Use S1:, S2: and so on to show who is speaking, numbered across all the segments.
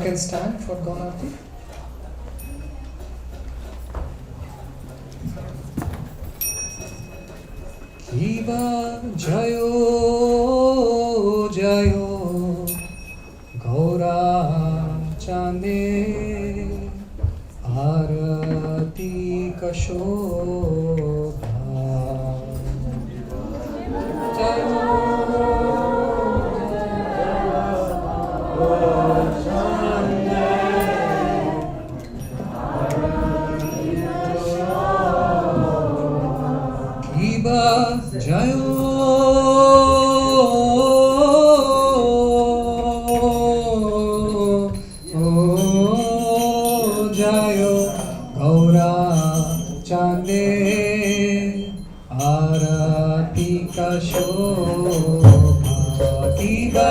S1: can stand for Gaunarti. Kiva Jayo Jayo Gaura Chande Arati Kashobha Jayo Jayo Gaura Chande Arati Kashobha Kiva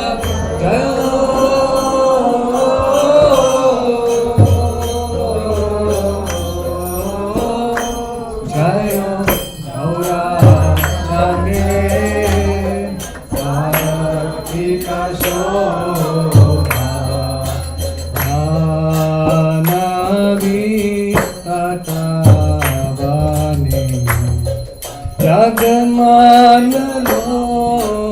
S1: Jayo Jagman Lobha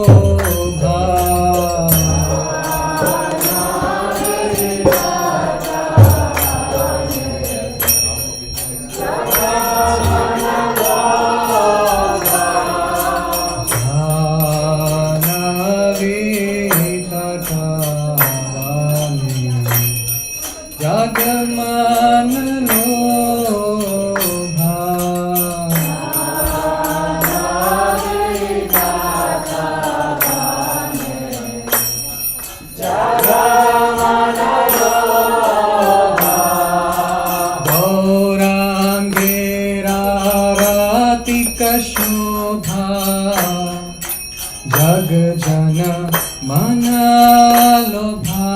S1: Jagman Jag jana mana lobha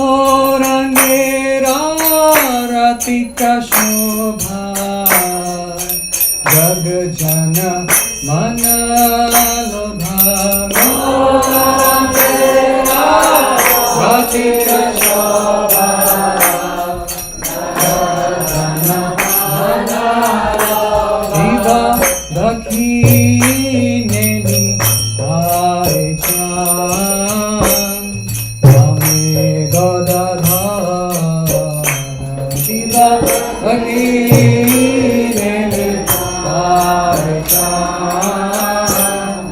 S1: Gaurangera ratika shobha Jag jana mana lobha Ratika shobha jana mana Diva dakhineni hai chan Rame gadadhara Diva dakhineni hai chan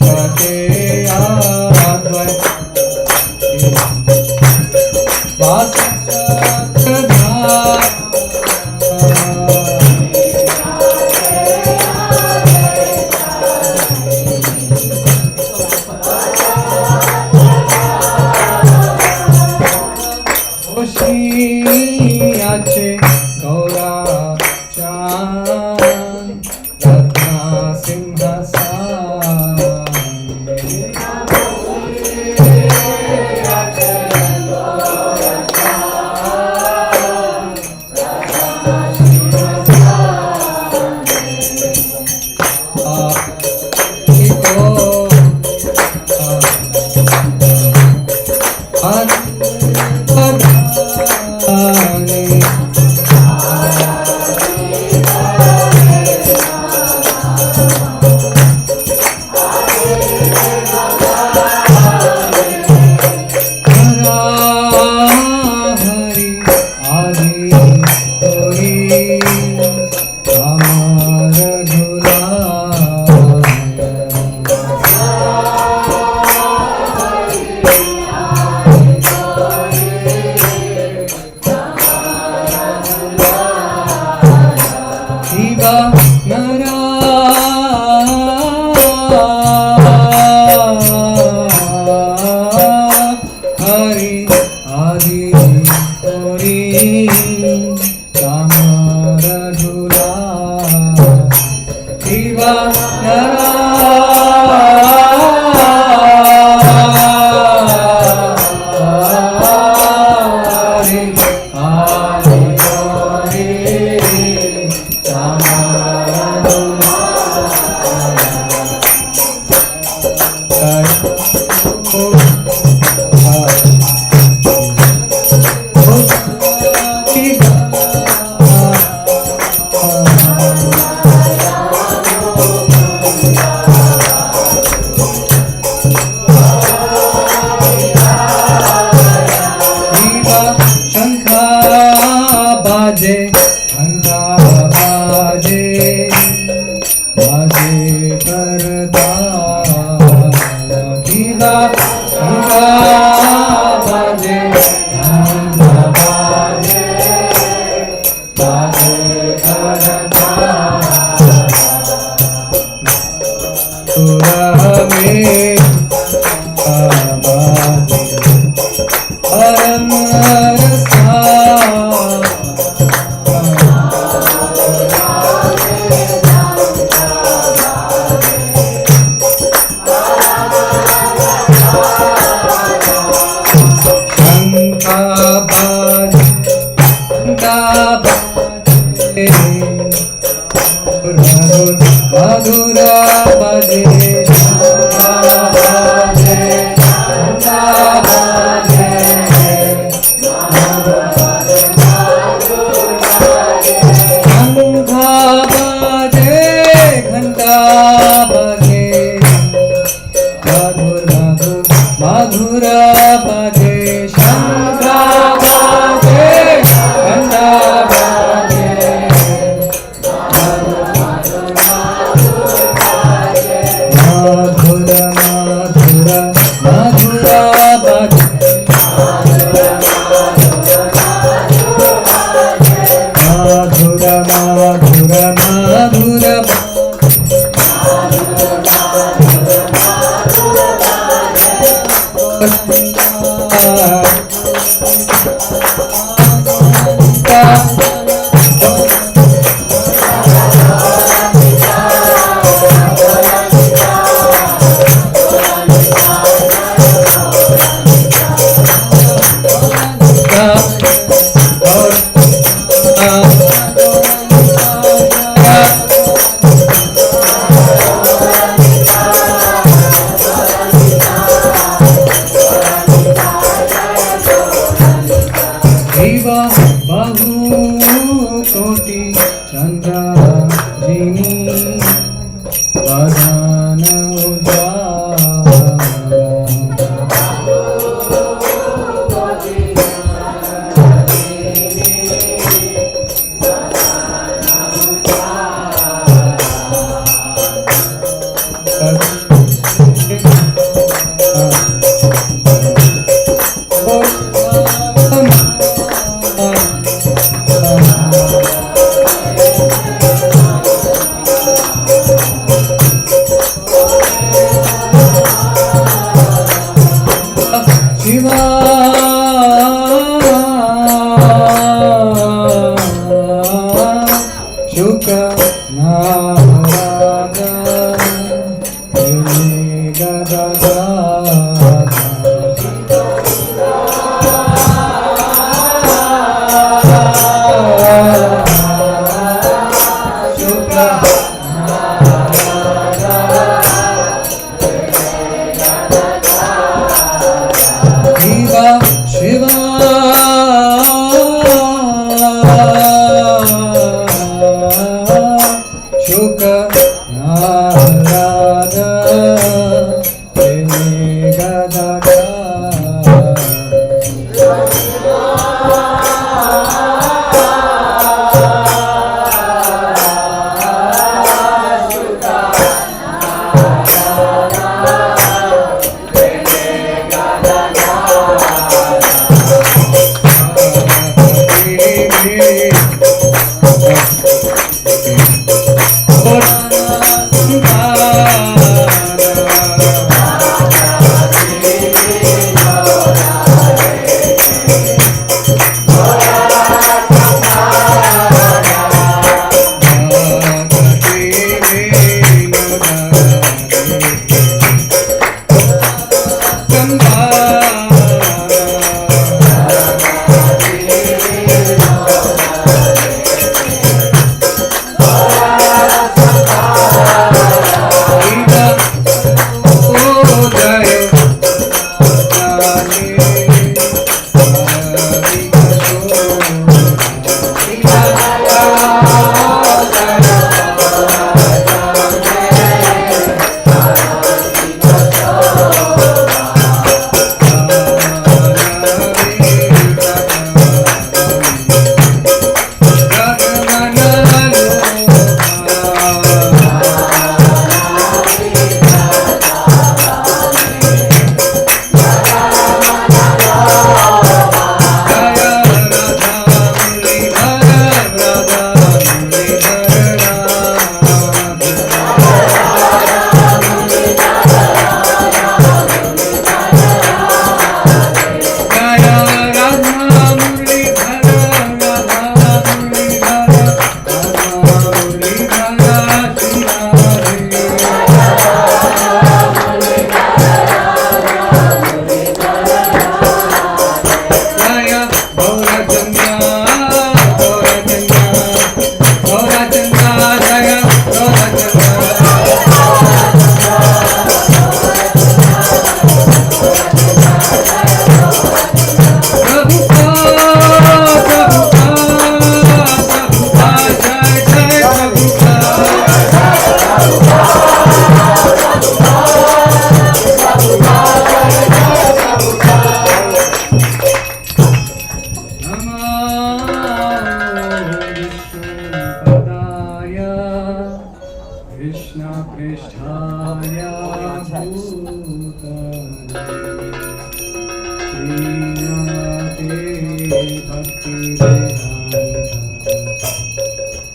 S1: Rame gadadhara Gaura Chan Ratna Simhasan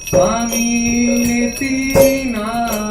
S1: Swami Niti Namine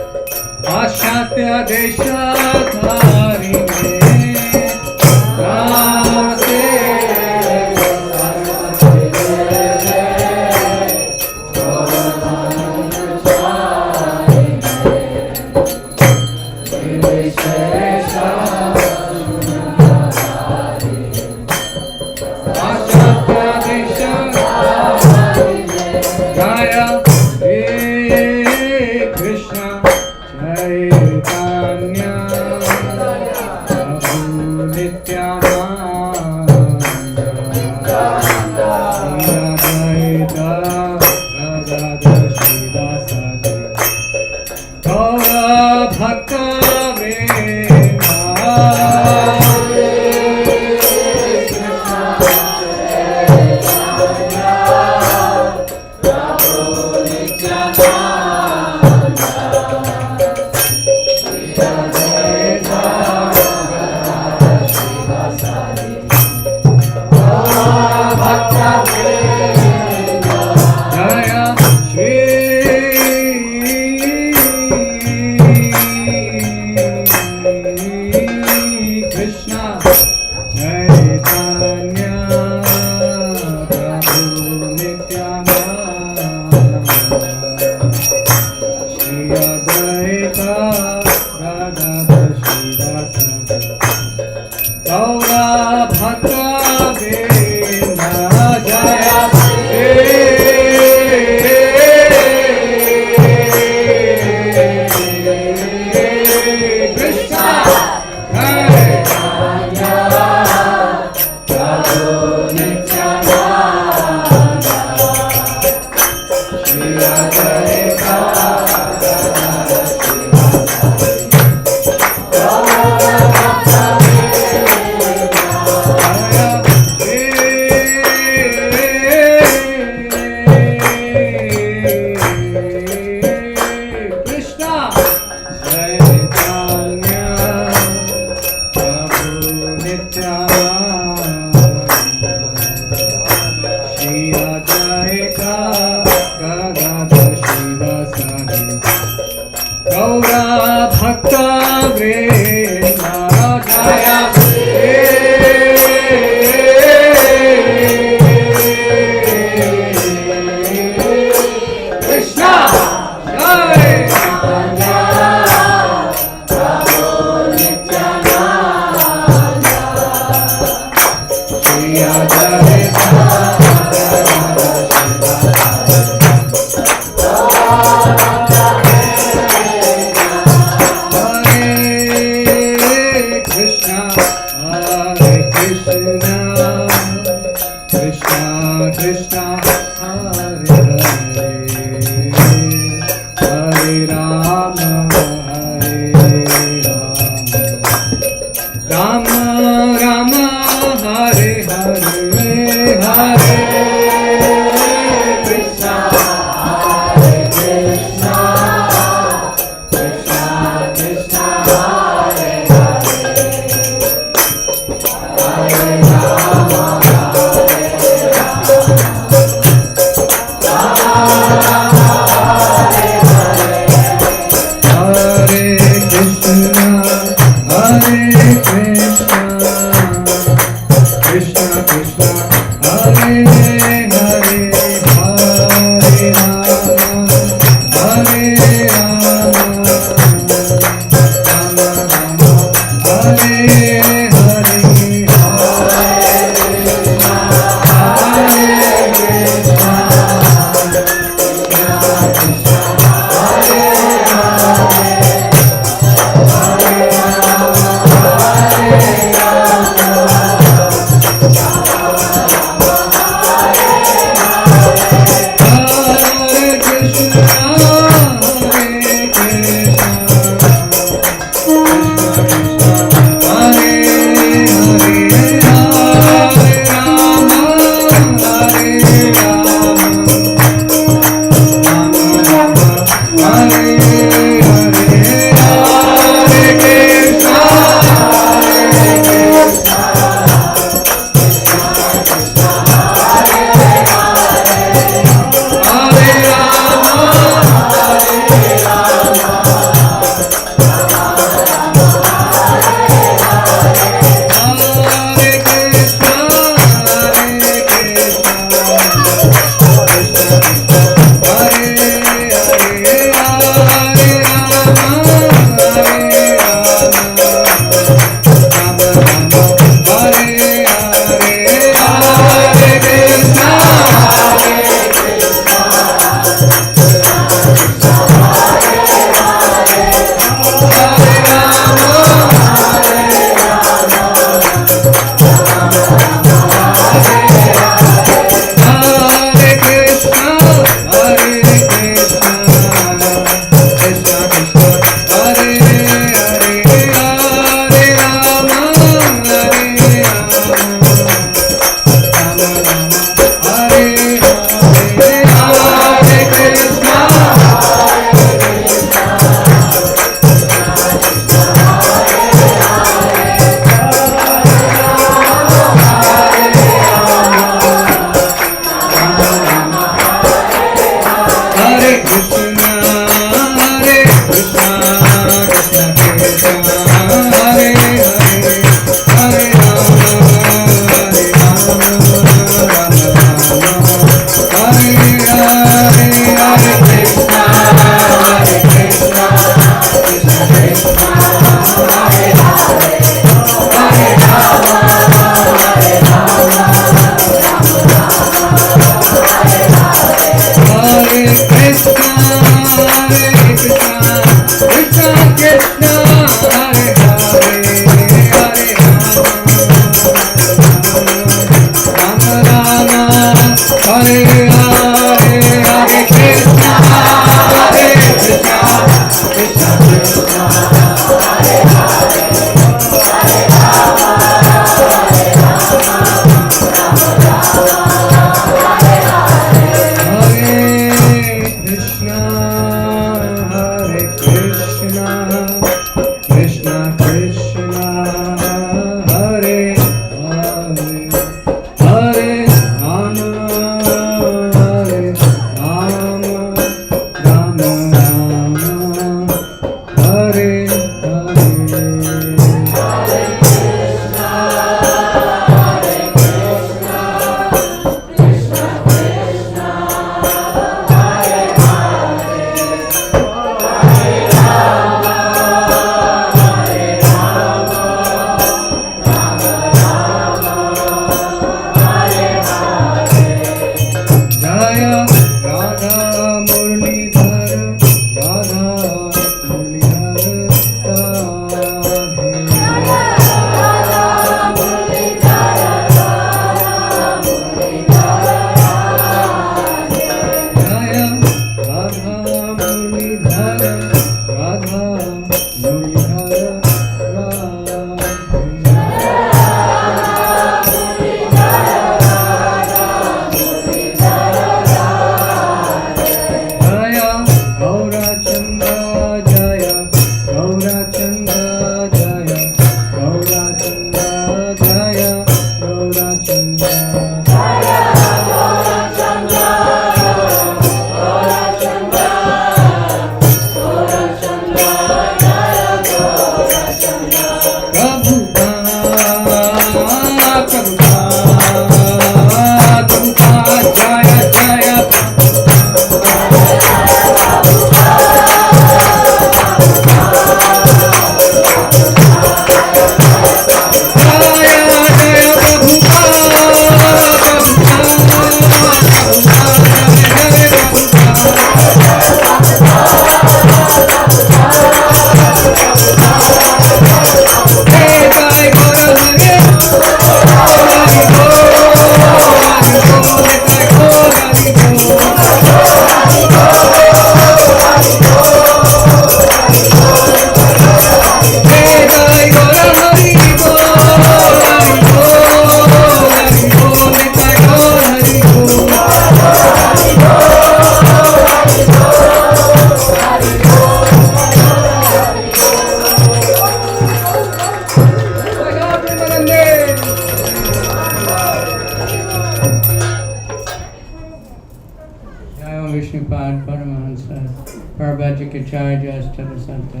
S1: Vaikacharya Astarasanta,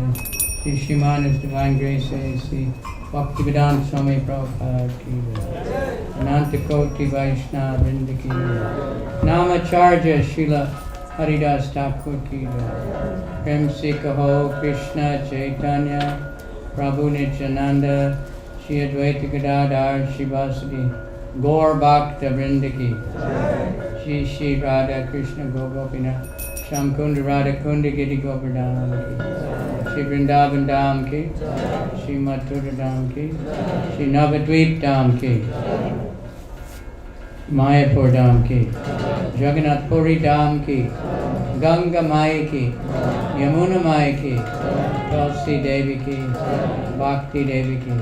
S1: Sri Shimanis Divine Grace, Sri Bhaktivedanta Swami Prabhupada Ki Jai, Ananta Koti Vaishnava Vrinda Ki Jai, Namacharya Srila Haridas Thakur Ki Jai, Prem Se Kaho Krishna Chaitanya Prabhu Nityananda Shri Advaita Gadadhar Shivasadi Gaur Bhakta Vrinda Ki Jai, Shri Shri Radha Krishna Gopinath Shamkunda Radha Kunda Giri Govardhan Ki, Shri Vrindavan Dham Ki, Shri Mathura Dham Ki, Shri Navadvip Dham Ki, Mayapur Dham Ki, Jagannath Puri Dham Ki, Ganga Mai Ki, Yamuna Mai Ki, Tulsi Devi Ki, Bhakti Devi Ki,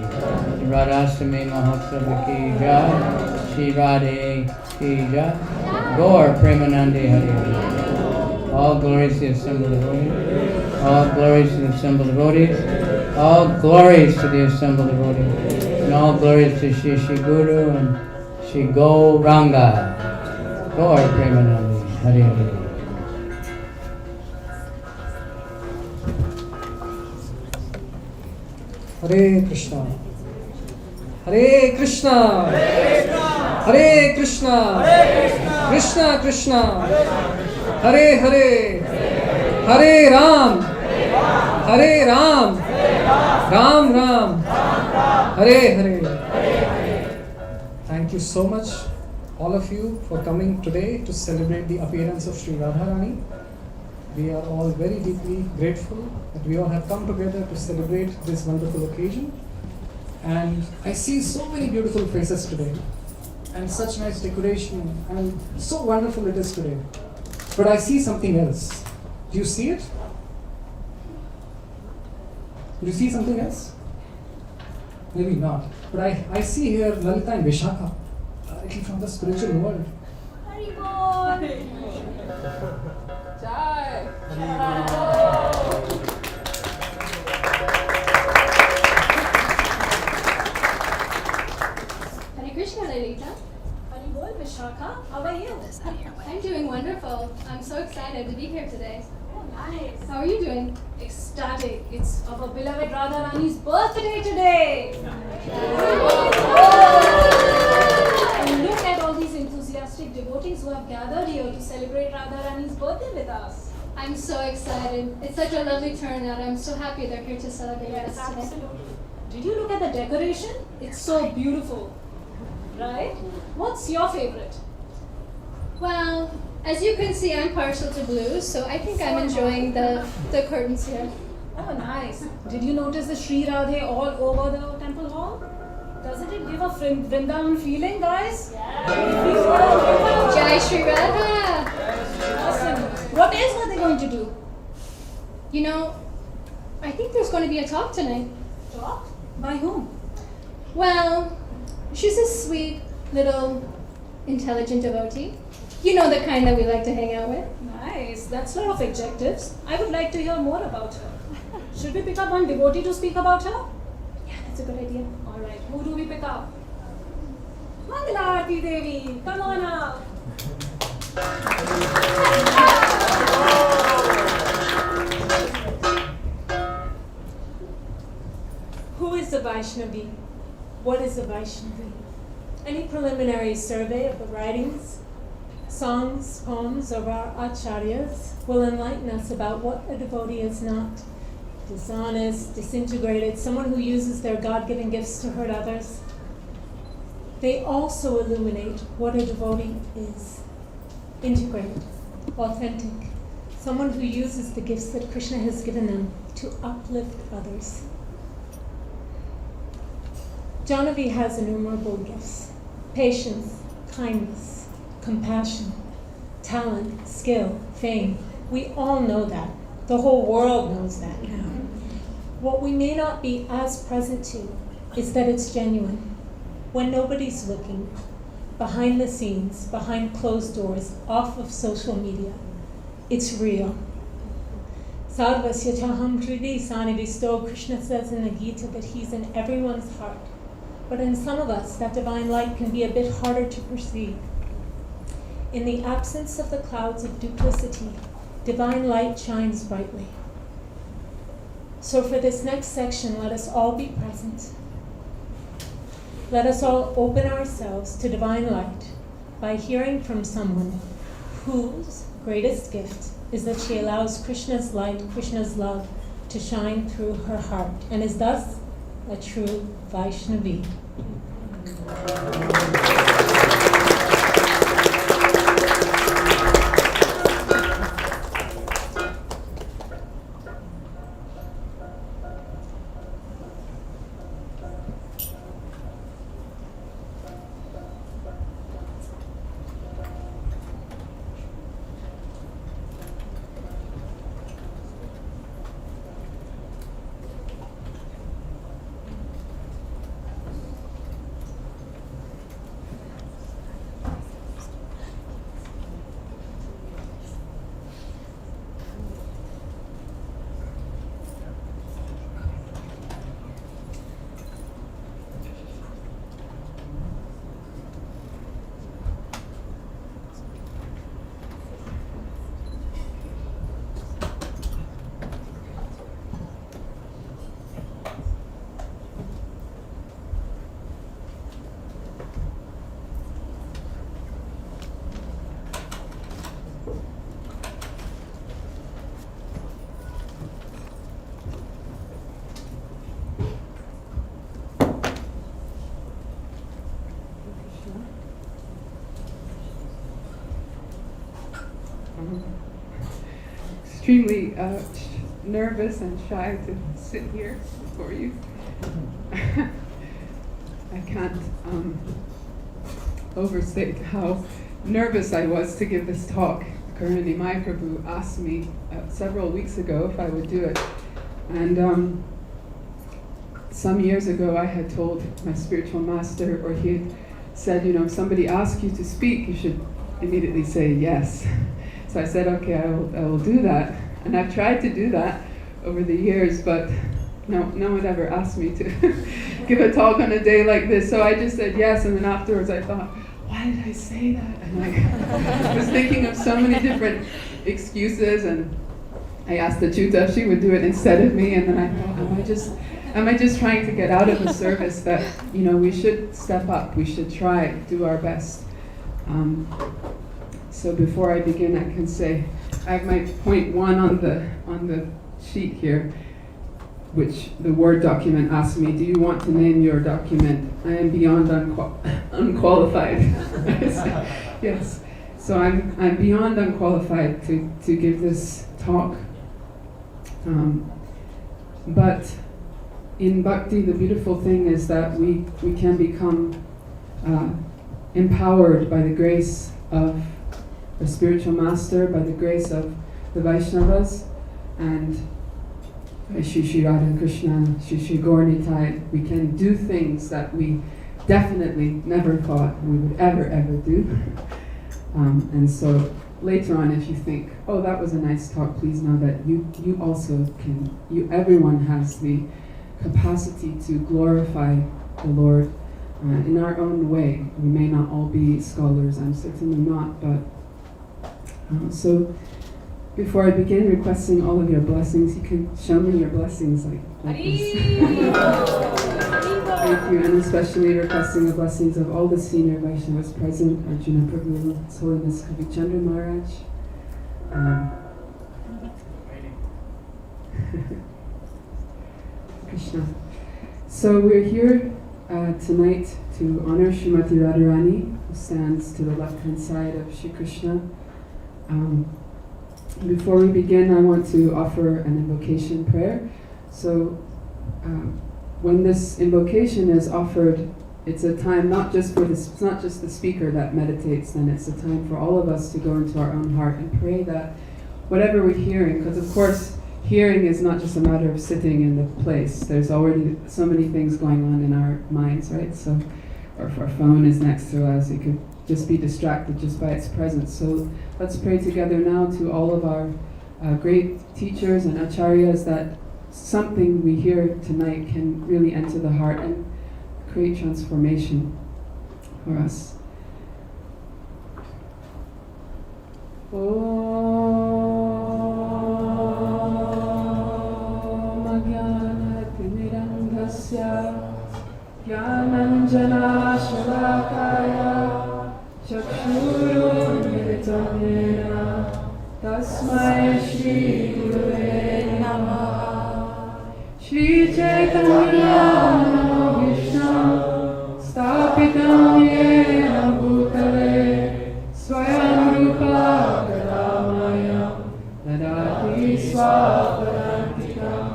S1: Radhastami Mahotsav Ki Jai, Shri Radhe Ki Jai, Gaur Premanande Hari Hari. All glories to the assembled devotees. All glories to the assembled devotees. All glories to the assembled devotees. And all glories to Shri Shri Guru and Shri Gauranga. Gaur Premanandi. Hari Hari.
S2: Hare Krishna. Hare Krishna. Hare Krishna. Krishna Krishna. Hare Hare, Hare Ram, Hare Ram, Ram Ram, Hare Hare. Thank you so much, all of you, for coming today to celebrate the appearance of Sri Radharani. We are all very deeply grateful that we all have come together to celebrate this wonderful occasion. And I see so many beautiful faces today, and such nice decoration, and so wonderful it is today. But I see something else. Do you see it? Do you see something else? Maybe not. But I see here Lalita and Vishaka, directly from the spiritual world.
S3: Haribol! Jai! Hare Krishna, Lalita. Haribol, Vishaka. How are you?
S4: I'm doing wonderful. I'm so excited to be here today.
S3: Oh, nice.
S4: How are you doing?
S3: Ecstatic. It's our beloved Radharani's birthday today. And look at all these enthusiastic devotees who have gathered here to celebrate Radharani's birthday with us.
S4: I'm so excited. It's such a lovely turnout. I'm so happy they're here to celebrate us today.
S3: Absolutely. Did you look at the decoration? It's so beautiful. Right? What's your favorite?
S4: Well, as you can see, I'm partial to blues, so I think I'm enjoying the curtains here.
S3: Oh, nice. Did you notice the Sri Radhe all over the temple hall? Doesn't it give a Vrindavan feeling, guys? Yeah.
S4: Jai Shri Radha!
S3: Awesome. What else are they going to do?
S4: You know, I think there's going to be a talk tonight.
S3: Talk? By whom?
S4: Well, she's a sweet, little, intelligent devotee. You know, the kind that we like to hang out with.
S3: Nice. That's a lot of adjectives. I would like to hear more about her. Should we pick up one devotee to speak about her?
S4: Yeah, that's a good idea.
S3: All right. Who do we pick up? Mangalarti Devi. Come on up.
S5: Who is a Vaishnavi? What is a Vaishnavi? Any preliminary survey of the writings, songs, poems of our acharyas will enlighten us about what a devotee is not. Dishonest, disintegrated, someone who uses their God-given gifts to hurt others. They also illuminate what a devotee is. Integrated, authentic, someone who uses the gifts that Krishna has given them to uplift others. Jahnavi has innumerable gifts: patience, kindness, compassion, talent, skill, fame. We all know that. The whole world knows that now. What we may not be as present to is that it's genuine. When nobody's looking, behind the scenes, behind closed doors, off of social media, it's real. Sarvasya chaham hridi sanivisto, Krishna says in the Gita that he's in everyone's heart. But in some of us, that divine light can be a bit harder to perceive. In the absence of the clouds of duplicity, divine light shines brightly. So for this next section, let us all be present. Let us all open ourselves to divine light by hearing from someone whose greatest gift is that she allows Krishna's light, Krishna's love, to shine through her heart, and is thus a true Vaishnavi.
S6: Extremely nervous and shy to sit here before you. I can't overstate how nervous I was to give this talk. Karani Mahaprabhu asked me several weeks ago if I would do it. And some years ago I had told my spiritual master, or he had said, if somebody asks you to speak, you should immediately say yes. So I said, okay, I will do that. And I've tried to do that over the years, but no one ever asked me to give a talk on a day like this. So I just said yes, and then afterwards I thought, why did I say that? And I was thinking of so many different excuses, and I asked the Chuta if she would do it instead of me, and then I thought, am I just trying to get out of the service that, we should step up, we should try, do our best. So before I begin, I can say, I have my point 1 on the sheet here, which the Word document asked me, do you want to name your document? I am beyond unqualified. Yes. So I'm beyond unqualified to give this talk. But in Bhakti, the beautiful thing is that we can become empowered by the grace of the spiritual master, by the grace of the Vaishnavas, and by Shri Radha Krishna, Shri Gaur Nitai. We can do things that we definitely never thought we would ever do. And so later on, if you think, oh, that was a nice talk, please know that you also can, everyone has the capacity to glorify the Lord in our own way. We may not all be scholars, I'm certainly not, but so before I begin requesting all of your blessings, you can show me your blessings like this. Thank you, and especially requesting the blessings of all the senior Vaishnavas present, Arjuna Prabhu, His Holiness Kavi Chandra Maharaj. Krishna. So we're here tonight to honor Srimati Radharani, who stands to the left-hand side of Shri Krishna. Before we begin, I want to offer an invocation prayer. So when this invocation is offered, it's a time not just for this, it's not just the speaker that meditates, then it's a time for all of us to go into our own heart and pray that whatever we're hearing, because of course hearing is not just a matter of sitting in the place. There's already so many things going on in our minds, right? So, or if our phone is next to us, it could just be distracted just by its presence. So let's pray together now to all of our great teachers and acharyas that something we hear tonight can really enter the heart and create transformation for us. Om Agya Anjana Shalakaya Chakshurunmilitam Yena Tasmai Shri Gurave Namah. Shri Chaitanya Manobhishtam Stapitam Yena Bhutale Swayam Rupa Kadamayam Dadati Swaparantikam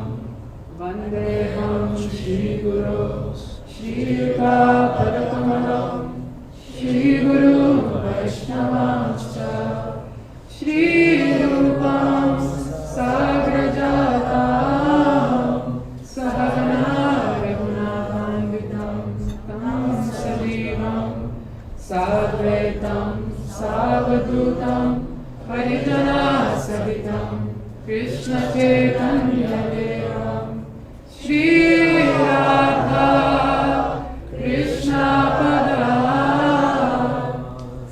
S6: Vandeham Shri Guru Shri Yuta Padakamalam Shri Guru Vaishnavamscha Shri Rupam Sagrajatam Sahagana Raghunathanvitam Tam Sadivam Sadvaitam Savadutam Harijana Sahitam Krishna Chaitanya Devam Shri Radha Krishna Pada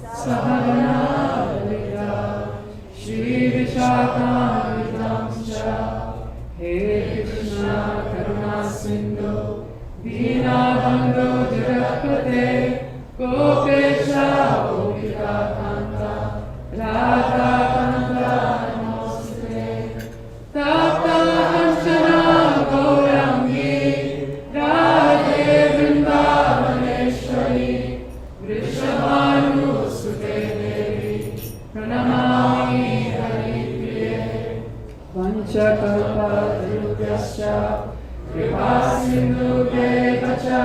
S6: Sahagana Lila Shri Vishakamitamscha He Krishna Karuna Sindhu Dinabandhu Jagapate Gopesha Gopika Kanta Radha Kanta Namaste Tapta Kanchana Gaurangi Radhe Vrindavaneshwari Vrishabhanu Sute Devi Pranamami Haripriye Vanchakalpatarubhyascha Kripasindhubhyevacha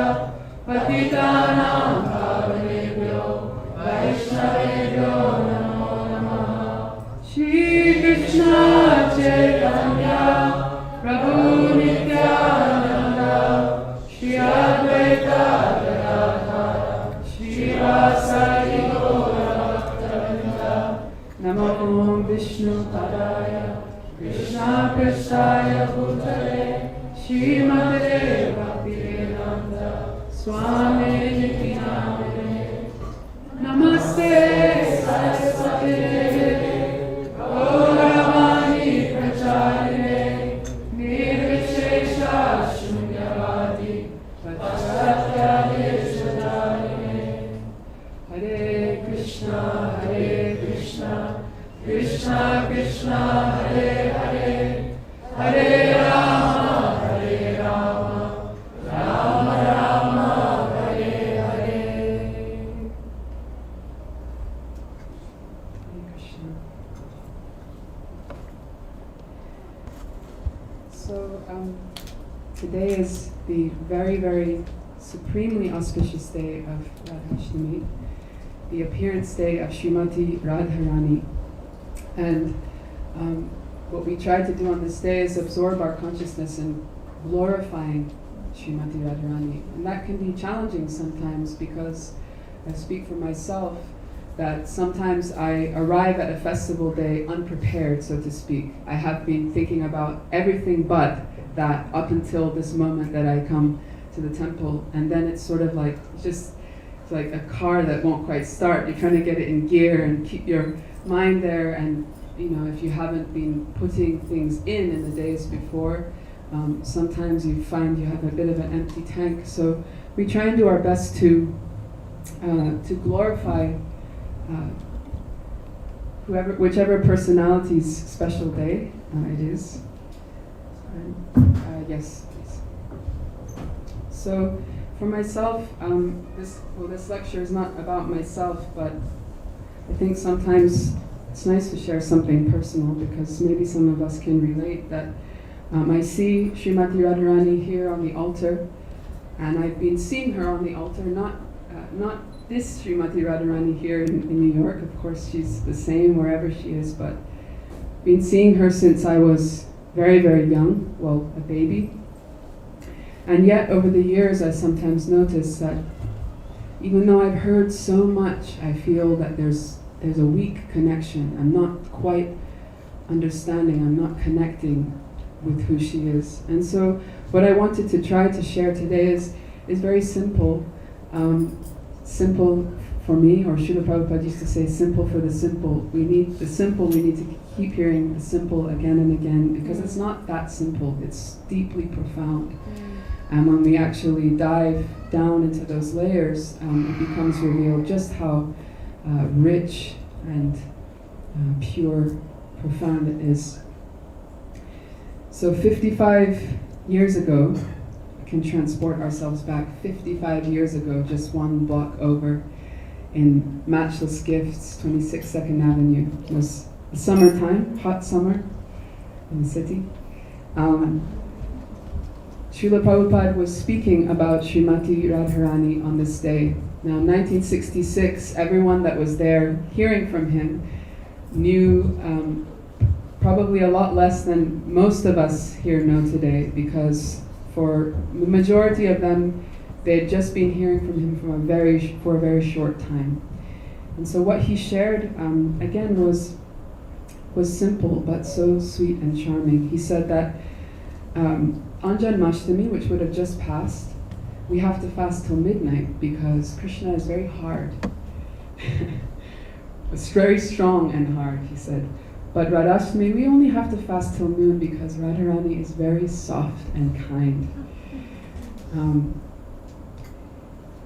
S6: Patitanam Pavanebhyo Vaishnavebhyo Namo Namaha. Shri Krishna Chaitanya Prabhu Nityananda Shri Advaita Gadadhara Shri Vasari Gaura Bhaktavinda Namo Vishnu Padaya Krishna Prasthaya Bhutale Srimate Bhaktivedanta Swami Niti Namane Namaste Saraswati Devi Gauravani Pracharine Nirvishesha Shunyavadi Pacharatya Deshadharine. Hare Krishna Krishna Krishna Hare Hare Hare Rama Rama Rama Hare Hare. Hare Krishna. So today is the very, very supremely auspicious day of Radhastami, the appearance day of Srimati Radharani. And what we try to do on this day is absorb our consciousness in glorifying Srimati Radharani. And that can be challenging sometimes because I speak for myself that sometimes I arrive at a festival day unprepared, so to speak. I have been thinking about everything but that up until this moment that I come to the temple. And then it's sort of like, it's like a car that won't quite start. You're trying to get it in gear and keep your mind there, and if you haven't been putting things in the days before, sometimes you find you have a bit of an empty tank. So we try and do our best to glorify whichever personality's special day it is. Yes, please. So for myself, this lecture is not about myself, but I think sometimes it's nice to share something personal because maybe some of us can relate that I see Srimati Radharani here on the altar, and I've been seeing her on the altar, not this Srimati Radharani here in New York, of course she's the same wherever she is, but been seeing her since I was very, very young, well, a baby. And yet over the years I sometimes notice that even though I've heard so much, I feel that there's a weak connection. I'm not quite understanding, I'm not connecting with who she is. And so what I wanted to try to share today is very simple. Simple for me, or Srila Prabhupada used to say, simple for the simple. We need the simple, we need to keep hearing the simple again and again, because it's not that simple, it's deeply profound. And when we actually dive down into those layers, it becomes revealed just how rich and pure, profound it is. So 55 years ago, we can transport ourselves back 55 years ago, just one block over in Matchless Gifts, 26 2nd Avenue. It was summertime, hot summer in the city. Srila Prabhupada was speaking about Srimati Radharani on this day. Now, in 1966, everyone that was there hearing from him knew probably a lot less than most of us here know today, because for the majority of them, they had just been hearing from him for a very short time. And so what he shared, again, was simple, but so sweet and charming. He said that on Janmashtami, which would have just passed, we have to fast till midnight because Krishna is very hard. It's very strong and hard, he said. But Radhastami, we only have to fast till noon because Radharani is very soft and kind.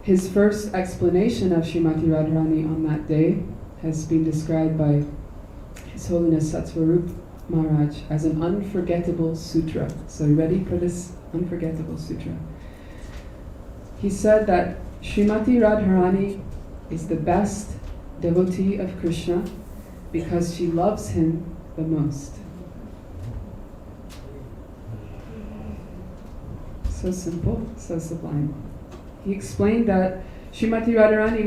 S6: His first explanation of Srimati Radharani on that day has been described by His Holiness Satsvarup Maharaj as an unforgettable sutra. So you ready for this unforgettable sutra? He said that Srimati Radharani is the best devotee of Krishna because she loves him the most. So simple, so sublime. He explained that Srimati Radharani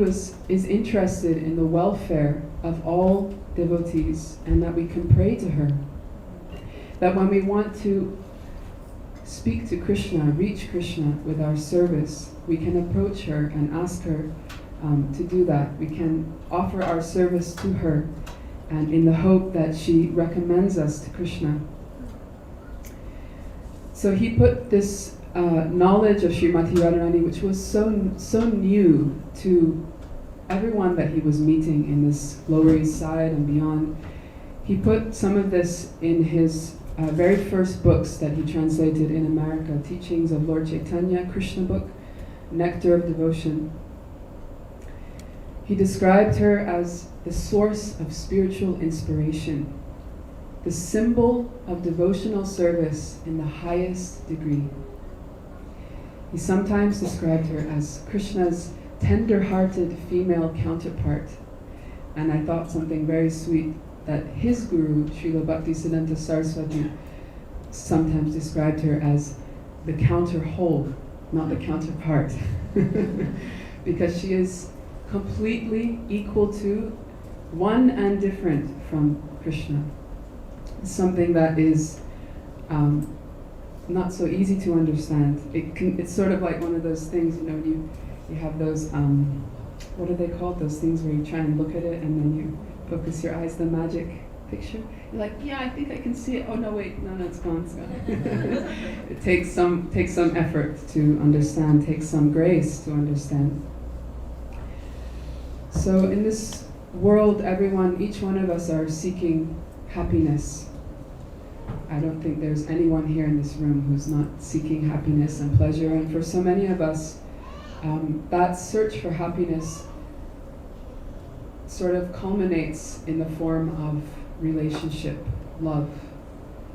S6: is interested in the welfare of all devotees and that we can pray to her. That when we want to speak to Krishna, reach Krishna with our service, we can approach her and ask her to do that. We can offer our service to her and in the hope that she recommends us to Krishna. So he put this knowledge of Srimati Radharani, which was so new to everyone that he was meeting in this Lower East Side and beyond, he put some of this in his very first books that he translated in America, Teachings of Lord Chaitanya, Krishna book, Nectar of Devotion. He described her as the source of spiritual inspiration, the symbol of devotional service in the highest degree. He sometimes described her as Krishna's tender-hearted female counterpart. And I thought something very sweet that his guru, Srila Bhaktisiddhanta Saraswati, sometimes described her as the counter-whole, not the counterpart. Because she is completely equal to, one and different from Krishna. It's something that is not so easy to understand. It's sort of like one of those things, you have those, what are they called? Those things where you try and look at it and then you focus your eyes, the magic picture. You're like, yeah, I think I can see it. Oh no, wait, no, it's gone, it's gone. It takes some effort to understand, takes some grace to understand. So in this world, each one of us are seeking happiness. I don't think there's anyone here in this room who's not seeking happiness and pleasure. And for so many of us, that search for happiness sort of culminates in the form of relationship, love.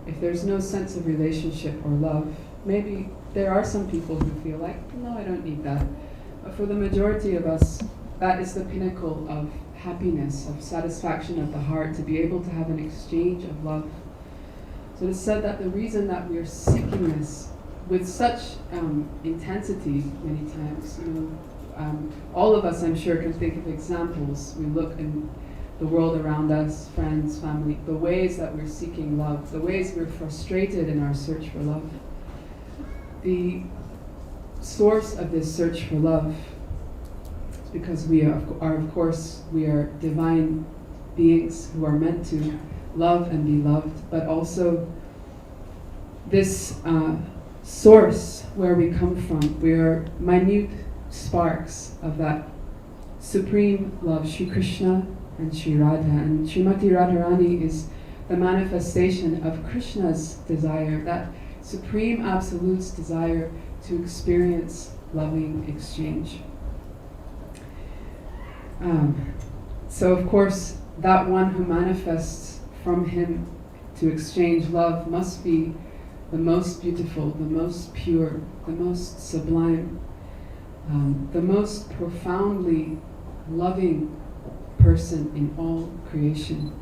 S6: If there's no sense of relationship or love, maybe there are some people who feel like, no, I don't need that. But for the majority of us, that is the pinnacle of happiness, of satisfaction of the heart, to be able to have an exchange of love. So it is said that the reason that we are seeking this with such intensity many times, all of us, I'm sure, can think of examples. We look in the world around us, friends, family, the ways that we're seeking love, the ways we're frustrated in our search for love. The source of this search for love is because we are divine beings who are meant to love and be loved, but also this source where we come from. We are minute sparks of that supreme love, Sri Krishna and Sri Radha. And Srimati Radharani is the manifestation of Krishna's desire, that supreme absolute's desire to experience loving exchange. So of course, that one who manifests from him to exchange love must be the most beautiful, the most pure, the most sublime, the most profoundly loving person in all creation.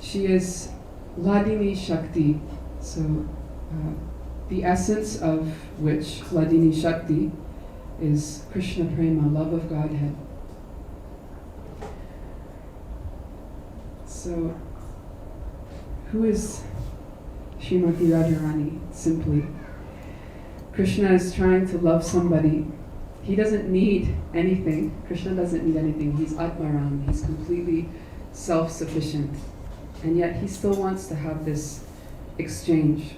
S6: She is Hladini Shakti, so the essence of which, Hladini Shakti, is Krishna Prema, love of Godhead. So, who is Srimati Radharani? Simply, Krishna is trying to love somebody. He doesn't need anything. Krishna doesn't need anything. He's Atmaram. He's completely self-sufficient. And yet he still wants to have this exchange.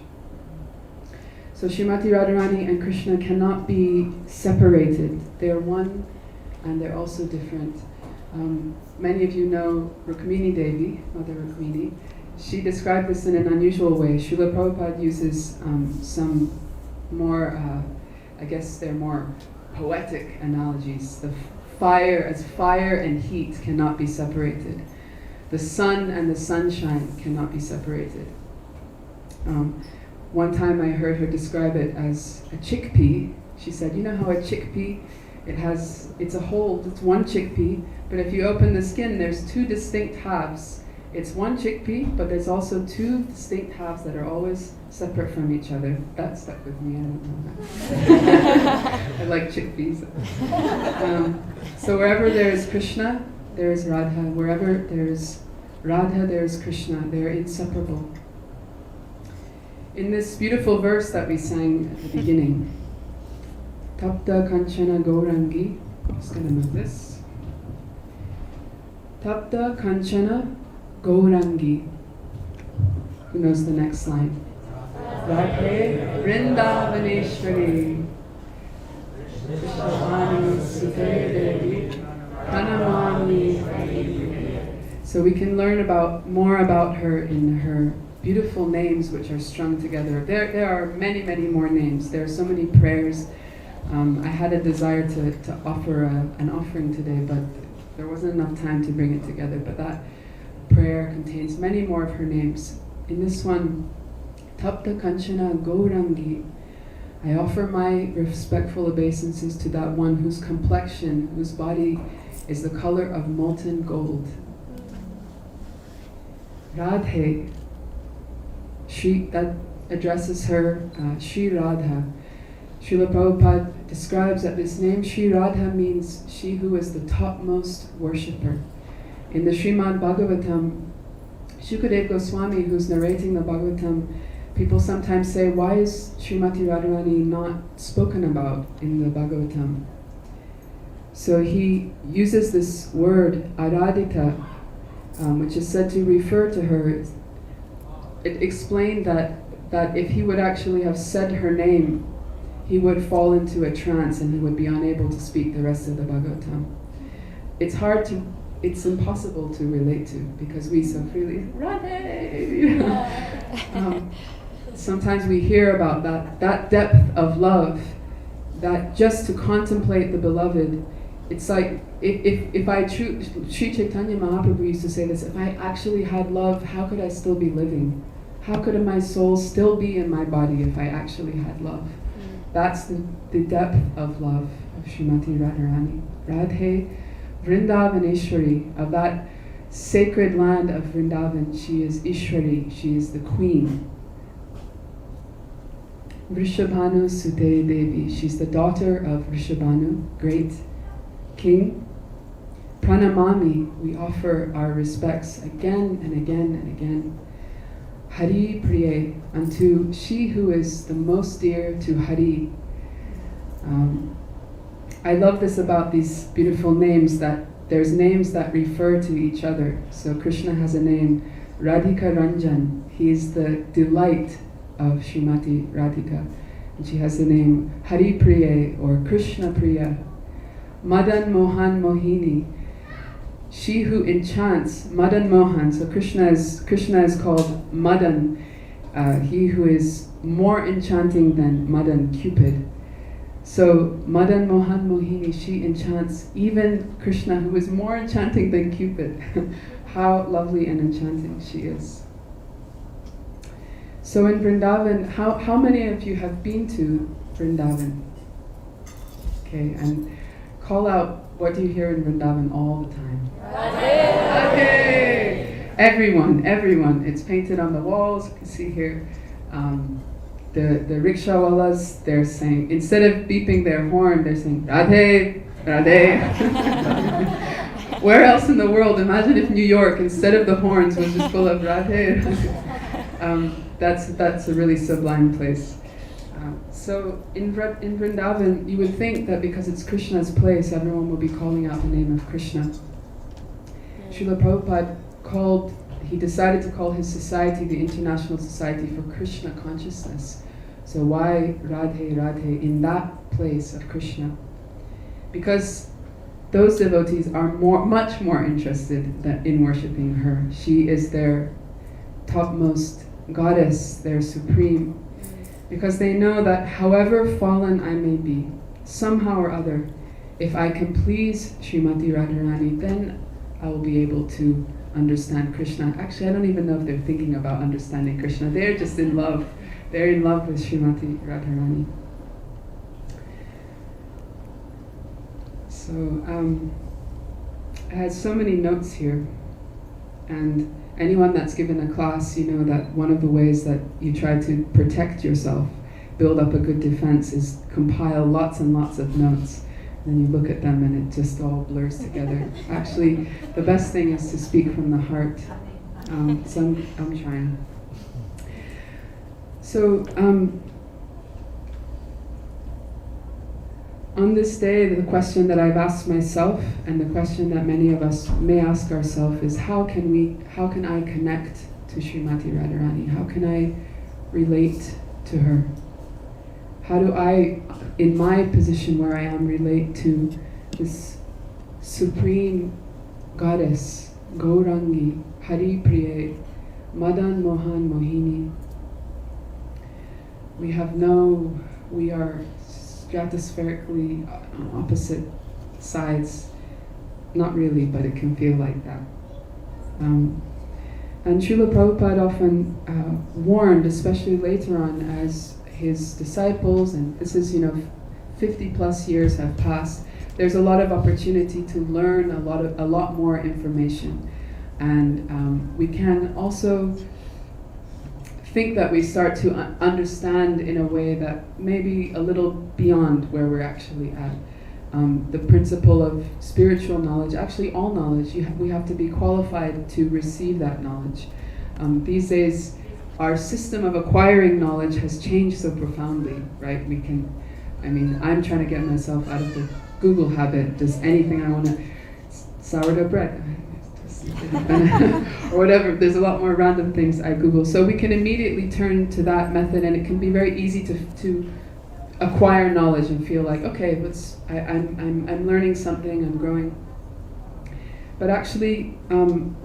S6: So Srimati Radharani and Krishna cannot be separated. They're one and they're also different. Many of you know Rukmini Devi, Mother Rukmini. She described this in an unusual way. Srila Prabhupada uses some more, I guess they're more poetic analogies. The fire and heat cannot be separated. The sun and the sunshine cannot be separated. One time I heard her describe it as a chickpea. She said, you know how a chickpea, it's one chickpea, but if you open the skin, there's two distinct halves. It's one chickpea, but there's also two distinct halves that are always separate from each other. That stuck with me, I don't know that. I like chickpeas. So wherever there is Krishna, there is Radha. Wherever there is Radha, there is Krishna. They are inseparable. In this beautiful verse that we sang at the beginning, Tapta Kanchana Gaurangi, I'm just going to move this. Tapta Kanchana Gaurangi. Who knows the next line? Radhe Vrindavaneshwari Vishwavani Sute Devi Pranamami. So we can learn more about her in her beautiful names which are strung together. There are many, many more names. There are so many prayers. I had a desire to offer an offering today, but there wasn't enough time to bring it together. But that prayer contains many more of her names. In this one, Tapta Kanchana Gaurangi, I offer my respectful obeisances to that one whose complexion, whose body is the color of molten gold. Radhe, that addresses her, Sri Radha. Srila Prabhupada describes that this name Sri Radha means she who is the topmost worshipper. In the Srimad Bhagavatam, Shukadev Goswami, who's narrating the Bhagavatam, people sometimes say, why is Srimati Radharani not spoken about in the Bhagavatam? So he uses this word, Aradhita, which is said to refer to her. It explained that if he would actually have said her name, he would fall into a trance and he would be unable to speak the rest of the Bhagavatam. It's impossible to relate to because we so freely, Radhe! Sometimes we hear about that depth of love, that just to contemplate the beloved, it's like, Sri Chaitanya Mahaprabhu used to say this, if I actually had love, how could I still be living? How could my soul still be in my body if I actually had love? That's the depth of love of Srimati Radharani. Radhe Vrindavaneshwari, of that sacred land of Vrindavan, she is Ishwari, she is the queen. Vrishabhanu Sute Devi, she's the daughter of Vrishabhanu, great king. Pranamami, we offer our respects again and again and again. Hari Priye, unto she who is the most dear to Hari. I love this about these beautiful names, that there's names that refer to each other. So Krishna has a name, Radhika Ranjan. He is the delight of Srimati Radhika. And she has the name Hari Priye or Krishna Priya. Madan Mohan Mohini, she who enchants, Madan Mohan. So Krishna is called Madan. he who is more enchanting than Madan Cupid. So Madan Mohan Mohini, she enchants even Krishna, who is more enchanting than Cupid. How lovely and enchanting she is. So in Vrindavan, how many of you have been to Vrindavan? Okay, and call out, what do you hear in Vrindavan all the time? Radhe! Radhe! Everyone. It's painted on the walls, you can see here. The rickshawalas, they're saying, instead of beeping their horn, they're saying, Radhe! Radhe! Where else in the world, imagine if New York, instead of the horns, was just full of Radhe! That's a really sublime place. So in Vrindavan, you would think that because it's Krishna's place, everyone will be calling out the name of Krishna. Srila Prabhupada decided to call his society the International Society for Krishna Consciousness. So why Radhe Radhe in that place of Krishna? Because those devotees are much more interested in worshipping her. She is their topmost goddess, their supreme. Because they know that however fallen I may be, somehow or other, if I can please Srimati Radharani, then I will be able to understand Krishna. Actually, I don't even know if they're thinking about understanding Krishna. They're just in love. They're in love with Srimati Radharani. So, I had so many notes here. And anyone that's given a class, you know that one of the ways that you try to protect yourself, build up a good defense, is compile lots and lots of notes. Then you look at them and it just all blurs together. Actually, the best thing is to speak from the heart. So I'm trying. So on this day, the question that I've asked myself, and the question that many of us may ask ourselves, is how can I connect to Srimati Radharani? How can I relate to her? How do I, in my position where I am, relate to this supreme goddess, Gaurangi, Hari Priye, Madan Mohan Mohini? We are stratospherically on opposite sides. Not really, but it can feel like that. And Srila Prabhupada often warned, especially later on, as his disciples, and this is, 50 plus years have passed, there's a lot of opportunity to learn a lot more information. And we can also think that we start to understand in a way that maybe a little beyond where we're actually at. The principle of spiritual knowledge, actually all knowledge, we have to be qualified to receive that knowledge. These days, our system of acquiring knowledge has changed so profoundly, right? I'm trying to get myself out of the Google habit. Just anything I want to, sourdough bread, or whatever. There's a lot more random things I Google. So we can immediately turn to that method, and it can be very easy to acquire knowledge and feel like, okay, I'm learning something, I'm growing. But actually, on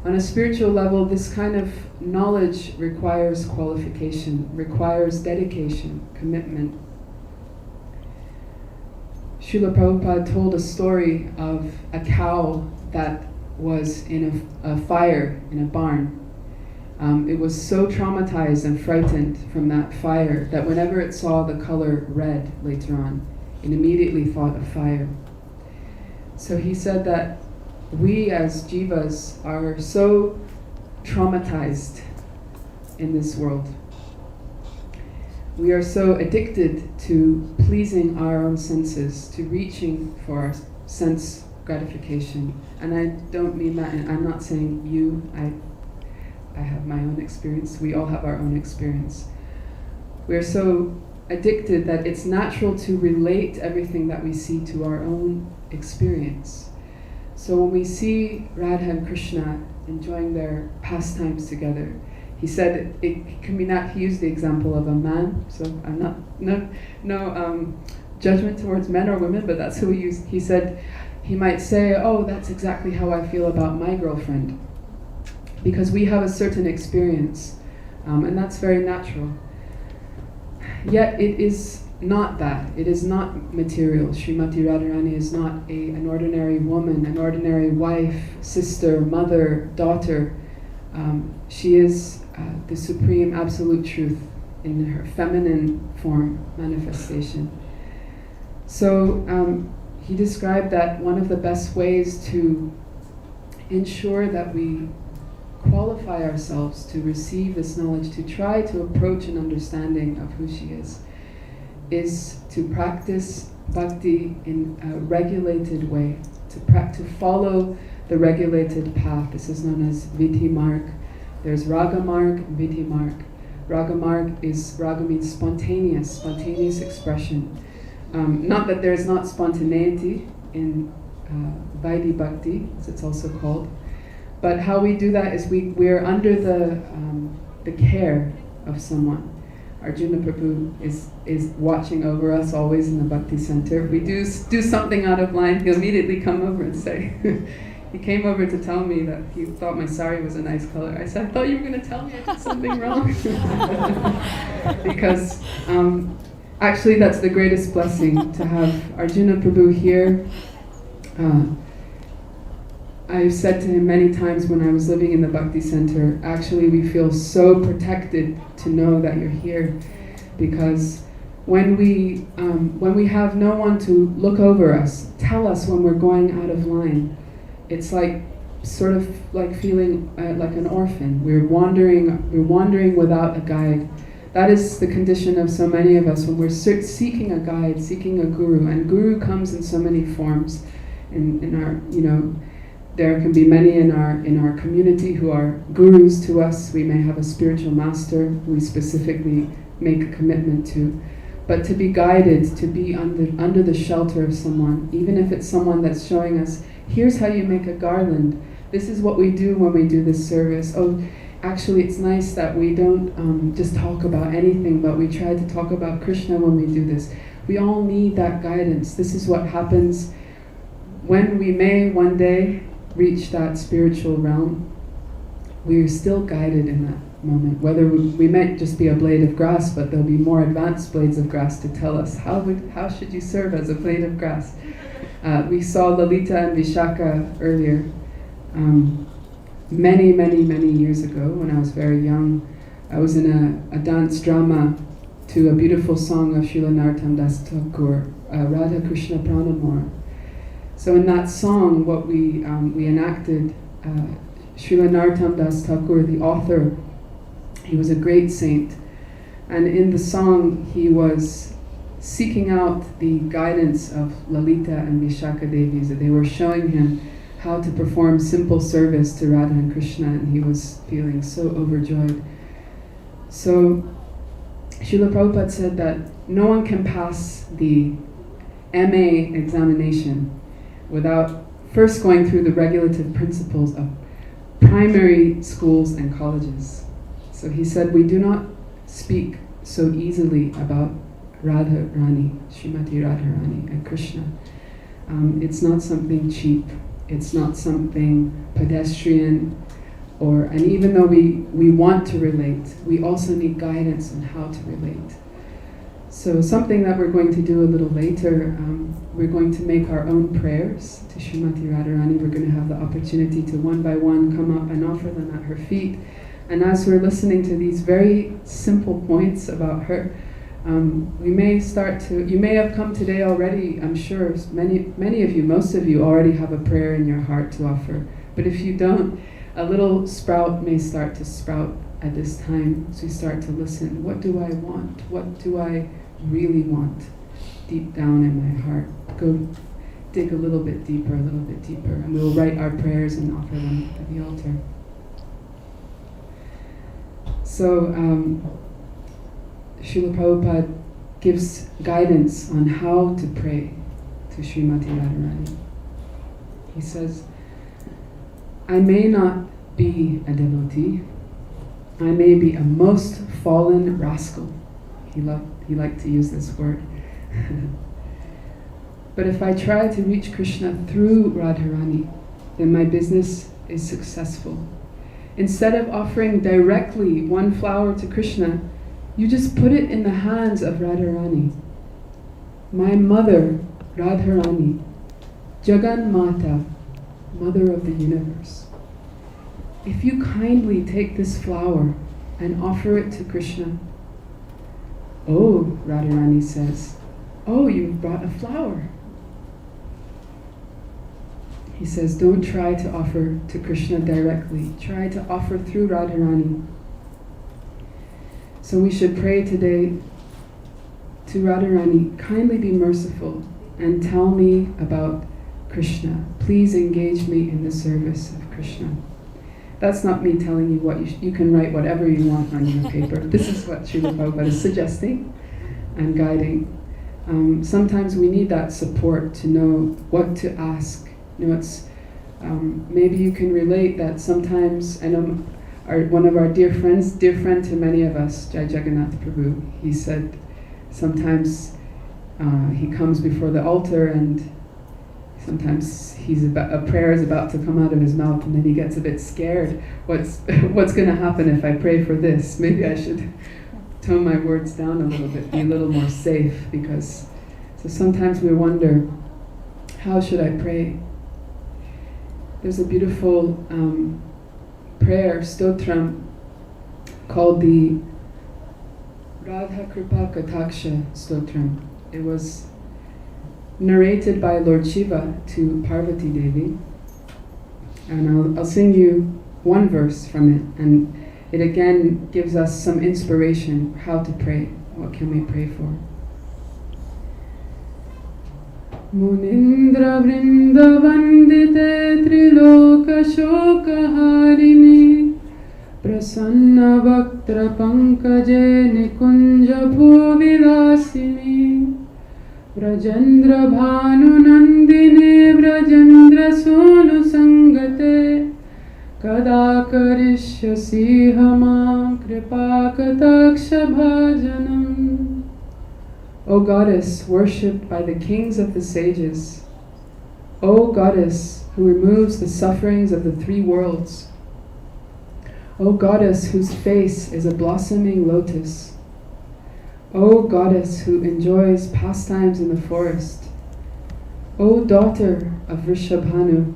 S6: a spiritual level, this kind of knowledge requires qualification, requires dedication, commitment. Srila Prabhupada told a story of a cow that was in a fire in a barn. It was so traumatized and frightened from that fire that whenever it saw the color red later on, it immediately thought of fire. So he said that we as jivas are so traumatized in this world. We are so addicted to pleasing our own senses, to reaching for our sense gratification. And I don't mean that, and I'm not saying you, I have my own experience. We all have our own experience. We're so addicted that it's natural to relate everything that we see to our own experience. So when we see Radha and Krishna enjoying their pastimes together, he said it can be he used the example of a man, so I'm not, no judgment towards men or women, but that's who he used. He said, he might say, oh, that's exactly how I feel about my girlfriend. Because we have a certain experience And that's very natural. Yet it is not that. It is not material. Srimati Radharani is not an ordinary woman, an ordinary wife, sister, mother, daughter. She is the supreme absolute truth in her feminine form manifestation. So he described that one of the best ways to ensure that we qualify ourselves to receive this knowledge, to try to approach an understanding of who she is to practice bhakti in a regulated way, to follow the regulated path. This is known as vidhi marg. There's raga marg and vidhi marg. Raga means spontaneous expression. Not that there's not spontaneity in Vaidhi Bhakti, as it's also called, but how we do that is we're under the care of someone. Arjuna Prabhu is watching over us always in the Bhakti Center. If we do something out of line, he'll immediately come over and say, he came over to tell me that he thought my sari was a nice color. I said, I thought you were going to tell me I did something wrong. Because actually that's the greatest blessing, to have Arjuna Prabhu here. I've said to him many times when I was living in the Bhakti Center, actually we feel so protected to know that you're here, because when we have no one to look over us, tell us when we're going out of line, it's like sort of like feeling like an orphan. We're wandering without a guide. That is the condition of so many of us when we're seeking a guide, seeking a guru, and guru comes in so many forms. In our, there can be many in our community who are gurus to us. We may have a spiritual master who we specifically make a commitment to. But to be guided, to be under the shelter of someone, even if it's someone that's showing us, here's how you make a garland. This is what we do when we do this service. Oh, actually it's nice that we don't just talk about anything, but we try to talk about Krishna when we do this. We all need that guidance. This is what happens when we may one day reach that spiritual realm. We're still guided in that moment. Whether we might just be a blade of grass, but there'll be more advanced blades of grass to tell us how should you serve as a blade of grass. We saw Lalita and Vishaka earlier. Many years ago, when I was very young, I was in a dance drama to a beautiful song of Srila Narottam Das Thakur, Radha Krishna Pranamor. So in that song, what we enacted, Srila Narottam Das Thakur, the author, he was a great saint, and in the song he was seeking out the guidance of Lalita and Vishaka Devis. That they were showing him how to perform simple service to Radha and Krishna, and he was feeling so overjoyed. So Srila Prabhupada said that no one can pass the MA examination without first going through the regulative principles of primary schools and colleges. So he said, we do not speak so easily about Radharani, Srimati Radharani, and Krishna. It's not something cheap. It's not something pedestrian. And even though we want to relate, we also need guidance on how to relate. So something that we're going to do a little later, we're going to make our own prayers to Srimati Radharani. We're going to have the opportunity to one by one come up and offer them at her feet. And as we're listening to these very simple points about her, you may have come today already, I'm sure many of you, most of you already have a prayer in your heart to offer. But if you don't, a little sprout may start to sprout at this time, as we start to listen. What do I want? What do I really want deep down in my heart? Go dig a little bit deeper, and we'll write our prayers and offer them at the altar. So, Srila Prabhupada gives guidance on how to pray to Srimati Radharani. He says, I may not be a devotee. I may be a most fallen rascal. He liked to use this word. But if I try to reach Krishna through Radharani, then my business is successful. instead of offering directly one flower to Krishna, you just put it in the hands of Radharani. My mother, Radharani, Jagan Mata, Mother of the Universe. If you kindly take this flower and offer it to Krishna, oh, Radharani says, oh, you've brought a flower. He says, don't try to offer to Krishna directly. Try to offer through Radharani. So we should pray today to Radharani, kindly be merciful and tell me about Krishna. Please engage me in the service of Krishna. That's not me telling you what you can write whatever you want on your paper. This is what Srila Prabhupada is suggesting and guiding. Sometimes we need that support to know what to ask. You know, it's maybe you can relate that sometimes. I know one of our dear friend to many of us, Jai Jagannath Prabhu, he said sometimes he comes before the altar and sometimes a prayer is about to come out of his mouth and then he gets a bit scared. What's going to happen if I pray for this? Maybe I should tone my words down a little bit, be a little more safe, because so sometimes we wonder, how should I pray? There's a beautiful prayer, stotram, called the Radha Kripa Kataksha Stotram. It was narrated by Lord Shiva to Parvati Devi. And I'll sing you one verse from it, and it again gives us some inspiration how to pray. What can we pray for? Munindra Vrindavandite Triloka Shokaharini Prasanna Bhaktra Pankaje Nikunja Bhuvilasini Vrajendra Bhanu Nandine Vrajendra Sonu Sangate Kada Karishyasi Hama Kripa Kataksha Bhajanam. O Goddess, worshipped by the kings of the sages, O Goddess, who removes the sufferings of the three worlds, O Goddess, whose face is a blossoming lotus, O Goddess, who enjoys pastimes in the forest, O daughter of Vrishabhanu,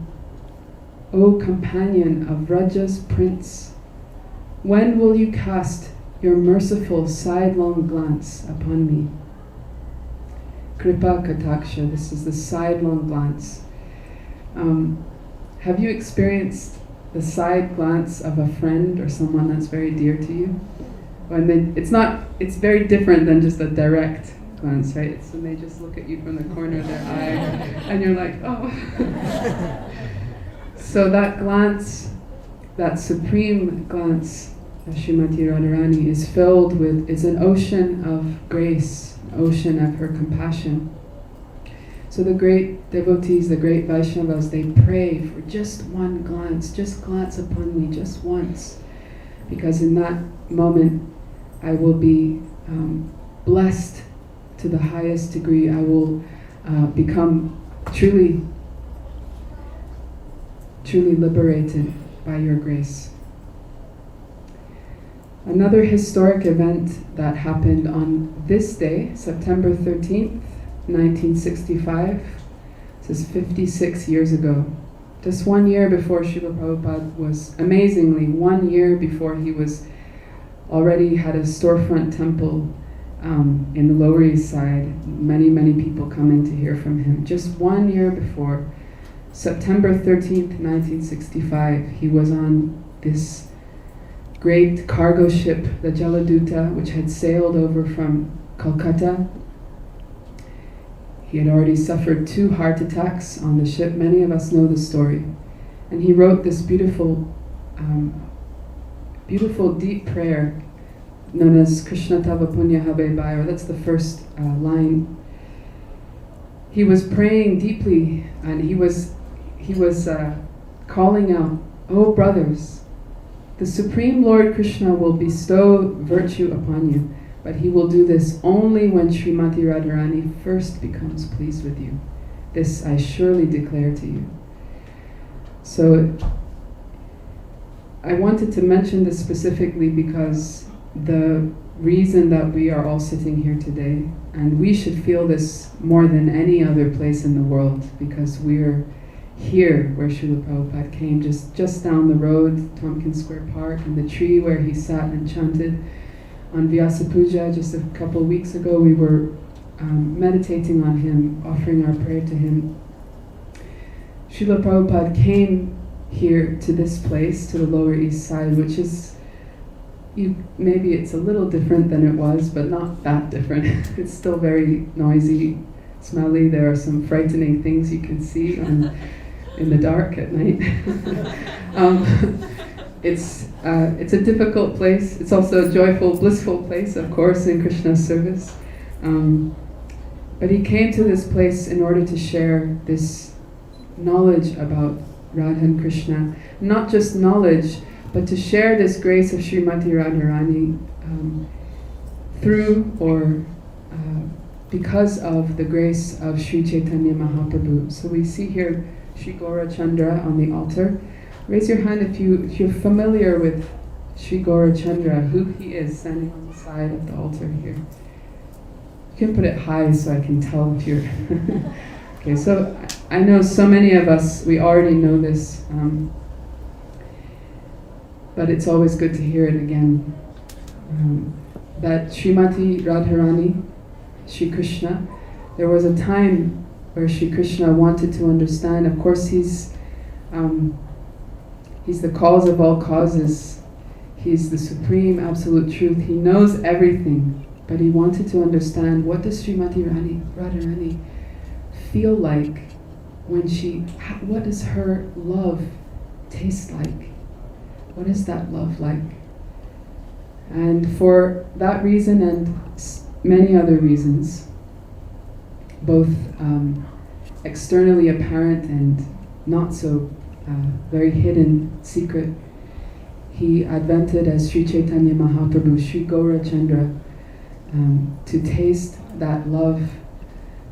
S6: O companion of Raja's prince, when will you cast your merciful sidelong glance upon me? Kripa Kataksha, this is the sidelong glance. Have you experienced the side glance of a friend or someone that's very dear to you? It's very different than just a direct glance, right? It's when they just look at you from the corner of their eye and you're like, oh. So that glance, that supreme glance of Srimati Radharani is filled with, it's an ocean of grace, ocean of her compassion. So the great devotees, the great Vaishnavas, they pray for just one glance, just glance upon me, just once. Because in that moment, I will be blessed to the highest degree. I will become truly liberated by your grace. Another historic event that happened on this day, September 13th, 1965, this is 56 years ago. Just 1 year before Srila Prabhupada was, amazingly, 1 year before he was already had a storefront temple in the Lower East Side. Many, many people coming to hear from him. Just 1 year before, September 13th, 1965, he was on this great cargo ship, the Jaladuta, which had sailed over from Calcutta. He had already suffered 2 heart attacks on the ship. Many of us know the story. And he wrote this beautiful, deep prayer known as Krishna Tava Punya Habe Bhaira. That's the first line. He was praying deeply, and he was calling out, "Oh brothers, the Supreme Lord Krishna will bestow virtue upon you, but he will do this only when Srimati Radharani first becomes pleased with you. This I surely declare to you." So I wanted to mention this specifically because the reason that we are all sitting here today, and we should feel this more than any other place in the world, because we're here where Srila Prabhupada came, just down the road, Tompkins Square Park, and the tree where he sat and chanted on Vyasa Puja. Just a couple of weeks ago we were meditating on him, offering our prayer to him. Srila Prabhupada came here to this place, to the Lower East Side, which is, maybe it's a little different than it was, but not that different. It's still very noisy, smelly. There are some frightening things you can see in the dark at night. It's a difficult place. It's also a joyful, blissful place, of course, in Krishna's service. But he came to this place in order to share this knowledge about Radha and Krishna. Not just knowledge, but to share this grace of Srimati Radharani through or because of the grace of Sri Chaitanya Mahaprabhu. So we see here Sri Gaurachandra on the altar. Raise your hand if you're familiar with Sri Gaurachandra, who he is, standing on the side of the altar here. You can put it high so I can tell if you're... Okay, so I know so many of us, we already know this, but it's always good to hear it again. That Srimati Radharani, Sri Krishna, there was a time where Sri Krishna wanted to understand. Of course, he's the cause of all causes. He's the supreme absolute truth. He knows everything, but he wanted to understand, what does Srimati Radharani feel like when what does her love taste like? What is that love like? And for that reason and many other reasons, both externally apparent and not so very hidden, secret, he advented as Sri Chaitanya Mahaprabhu, Sri Gaurachandra, to taste that love,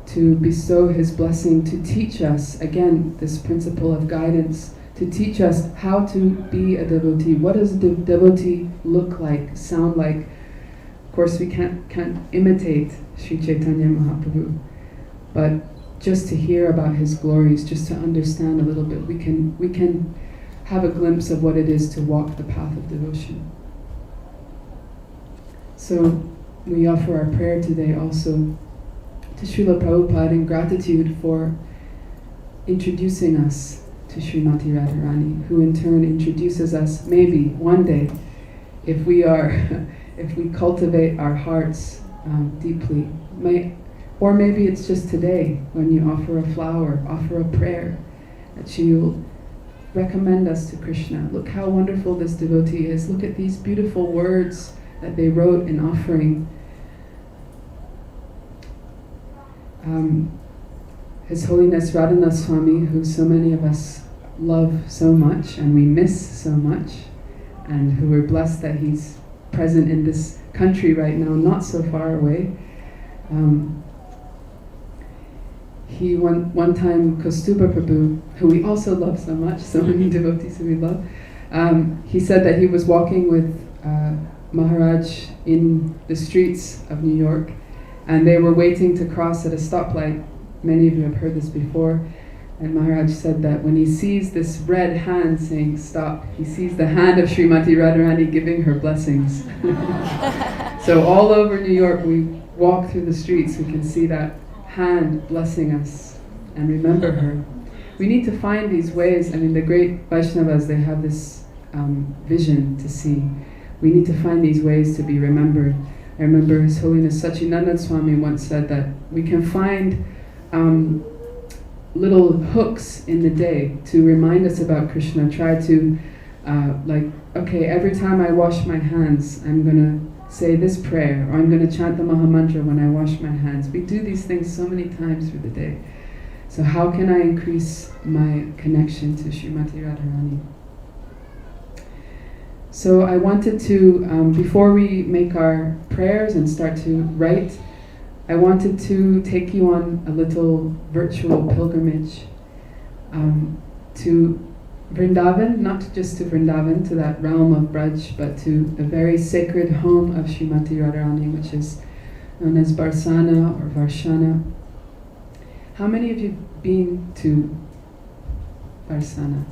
S6: to bestow his blessing, to teach us, again, this principle of guidance, to teach us how to be a devotee. What does a devotee look like, sound like? Of course, we can't imitate Sri Chaitanya Mahaprabhu, but just to hear about his glories, just to understand a little bit, we can have a glimpse of what it is to walk the path of devotion. So we offer our prayer today also to Srila Prabhupada in gratitude for introducing us to Srimati Radharani, who in turn introduces us, maybe one day, if we cultivate our hearts deeply, or maybe it's just today, when you offer a flower, offer a prayer, that she will recommend us to Krishna. Look how wonderful this devotee is. Look at these beautiful words that they wrote in offering. His Holiness Radharani, who so many of us love so much and we miss so much, and who we're blessed that he's present in this country right now, not so far away. He one time, Kaustubha Prabhu, who we also love so much, so many devotees who we love, he said that he was walking with Maharaj in the streets of New York, and they were waiting to cross at a stoplight. Many of you have heard this before. And Maharaj said that when he sees this red hand saying stop, he sees the hand of Srimati Radharani giving her blessings. So all over New York, we walk through the streets, we can see that hand blessing us and remember her. We need to find these ways. I mean, the great Vaishnavas, they have this vision to see. We need to find these ways to be remembered. I remember His Holiness Sachinandan Swami once said that we can find little hooks in the day to remind us about Krishna. Try to, okay, every time I wash my hands, I'm going to say this prayer, or I'm going to chant the Maha Mantra when I wash my hands. We do these things so many times through the day. So how can I increase my connection to Srimati Radharani? So I wanted to, before we make our prayers and start to write, I wanted to take you on a little virtual pilgrimage to Vrindavan, not just to Vrindavan, to that realm of Braj, but to the very sacred home of Srimati Radharani, which is known as Barsana or Varshana. How many of you have been to Barsana?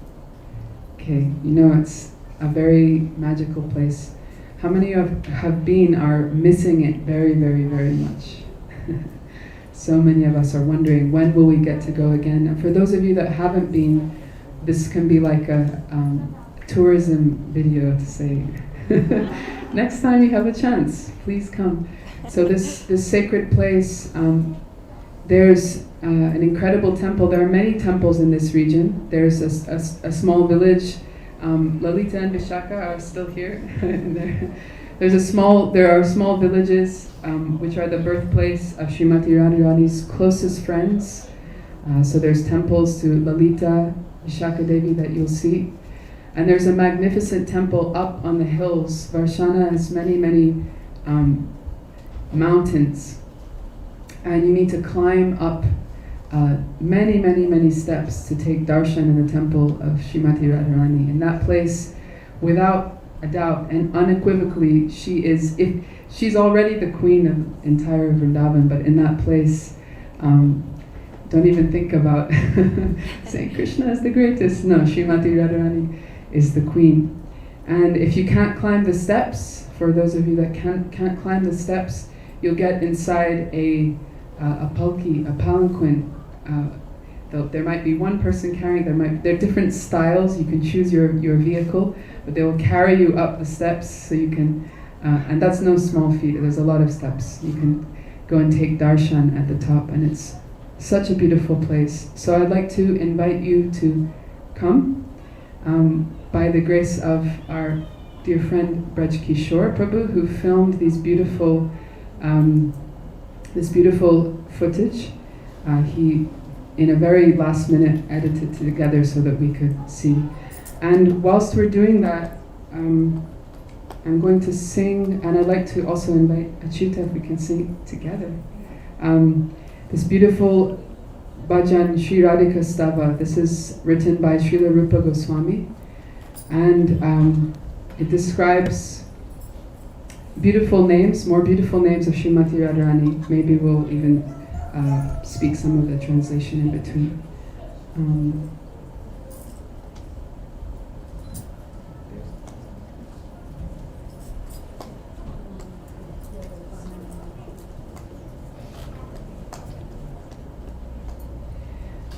S6: Okay, you know it's a very magical place. How many of have been are missing it very, very, very much? So many of us are wondering, when will we get to go again? And for those of you that haven't been, this can be like a tourism video to say, next time you have a chance, please come. So this sacred place, there's an incredible temple. There are many temples in this region. There's a small village. Lalita and Vishaka are still here. There are small villages which are the birthplace of Srimati Radharani's closest friends. So there's temples to Lalita, Vishaka Devi that you'll see. And there's a magnificent temple up on the hills. Varshana has many, many mountains. And you need to climb up many, many, many steps to take darshan in the temple of Srimati Radharani. In that place, without a doubt and unequivocally, she's already the queen of entire Vrindavan, but in that place, don't even think about saying Krishna is the greatest. No, Srimati Radharani is the queen. And if you can't climb the steps, for those of you that can't climb the steps, you'll get inside a palki, a palanquin. There might be one person carrying, there are different styles, you can choose your vehicle, but they will carry you up the steps so you can, and that's no small feat, there's a lot of steps. You can go and take darshan at the top, and it's such a beautiful place. So I'd like to invite you to come, by the grace of our dear friend Braj Kishore Prabhu, who filmed these beautiful, this beautiful footage. He, in a very last minute, edited together so that we could see. And whilst we're doing that, I'm going to sing, and I'd like to also invite Achyuta if we can sing together. This beautiful bhajan, Sri Radhika Stava. This is written by Srila Rupa Goswami, and it describes beautiful names, more beautiful names of Srimati Radharani. Maybe we'll even speak some of the translation in between.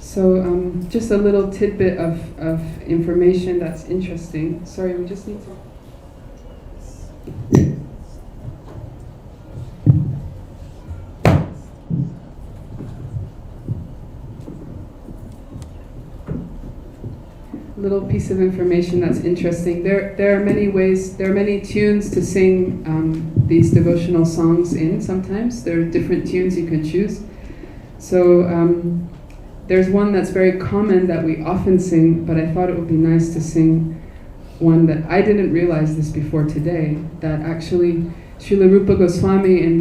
S6: So just a little tidbit of information that's interesting. Sorry, we just need to... Little piece of information that's interesting. There are many ways, there are many tunes to sing these devotional songs in sometimes. There are different tunes you can choose. So there's one that's very common that we often sing, but I thought it would be nice to sing one that I didn't realize this before today, that actually Srila Rupa Goswami in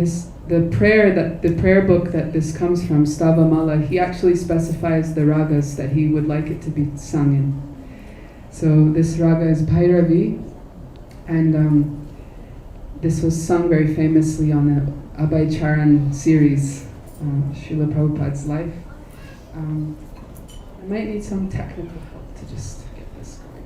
S6: the prayer book that this comes from, Stava Mala, he actually specifies the ragas that he would like it to be sung in. So this raga is Bhairavi, and this was sung very famously on the Abhay Charan series, Srila Prabhupada's life. I might need some technical help to just get this going.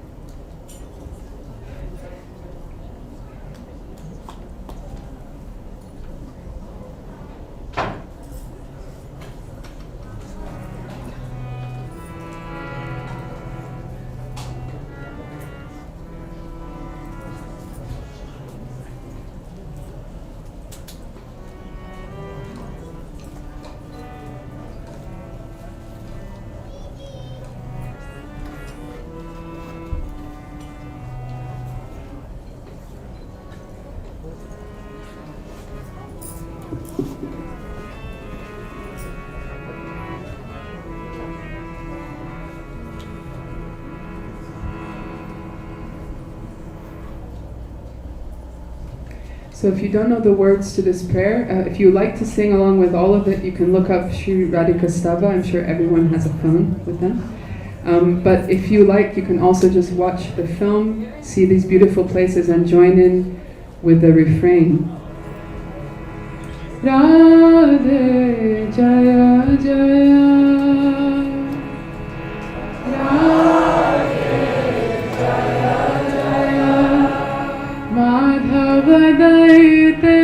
S6: So if you don't know the words to this prayer, if you like to sing along with all of it, you can look up Sri Radhika Stava. I'm sure everyone has a phone with them. But if you like, you can also just watch the film, see these beautiful places, and join in with the refrain. Radhe Jaya Jaya, Radhe Jaya Jaya, Madhava Daite,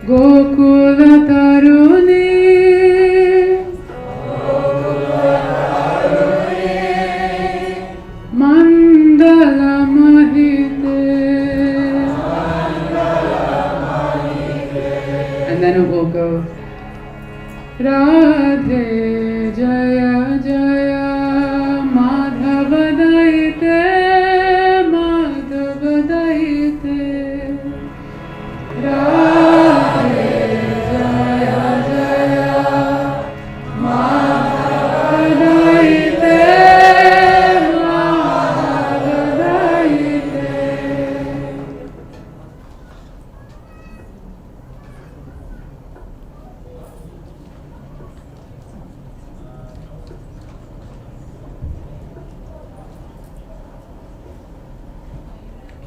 S6: Gokula Taruni, Mandala Mahite, and then it will go Radhe Jaya Jaya, Madhava Daite, Madhava Daite, Radhe Jaya Jaya, Madhava Daite, Madhava Daite.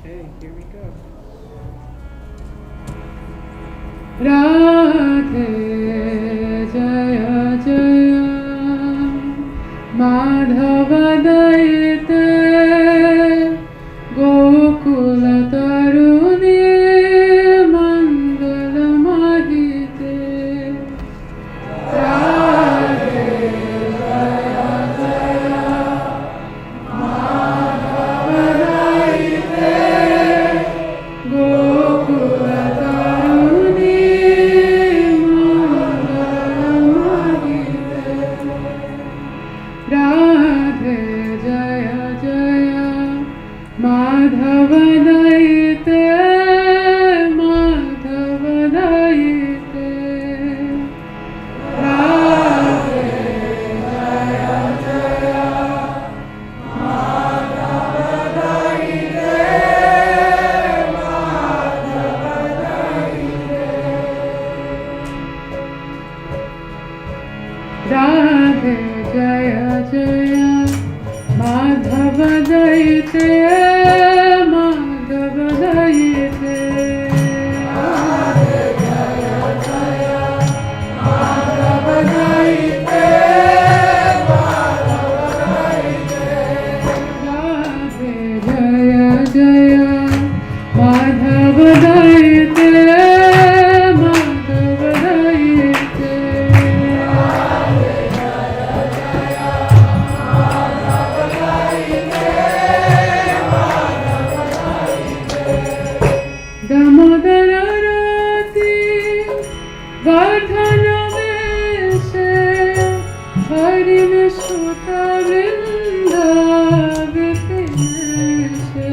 S6: Okay, here we go. Radhe Jaya Jaya, Madhava Daite, Gokula Taruni, Mandala Mahite, Radhe Jaya Jaya, Madhava Daite, Gokula Taruni, Mandala Mahite, Radhe Jaya Jaya, Madhava Daite, Madhava Daite, Radhe Jaya Jaya, Madhava Daite, Madhava Daite, Radhe Jaya Jaya, Madhava Daite, Madhava Daite, Radhe Jaya Jaya, Madhava Daite, Madhava Daite, Radhe Jaya Jaya, Madhava Daite, Madhava Daite, Damodara Rati, Vardhana Veshe, Hari Vishnuta Vrinda Vipineshe.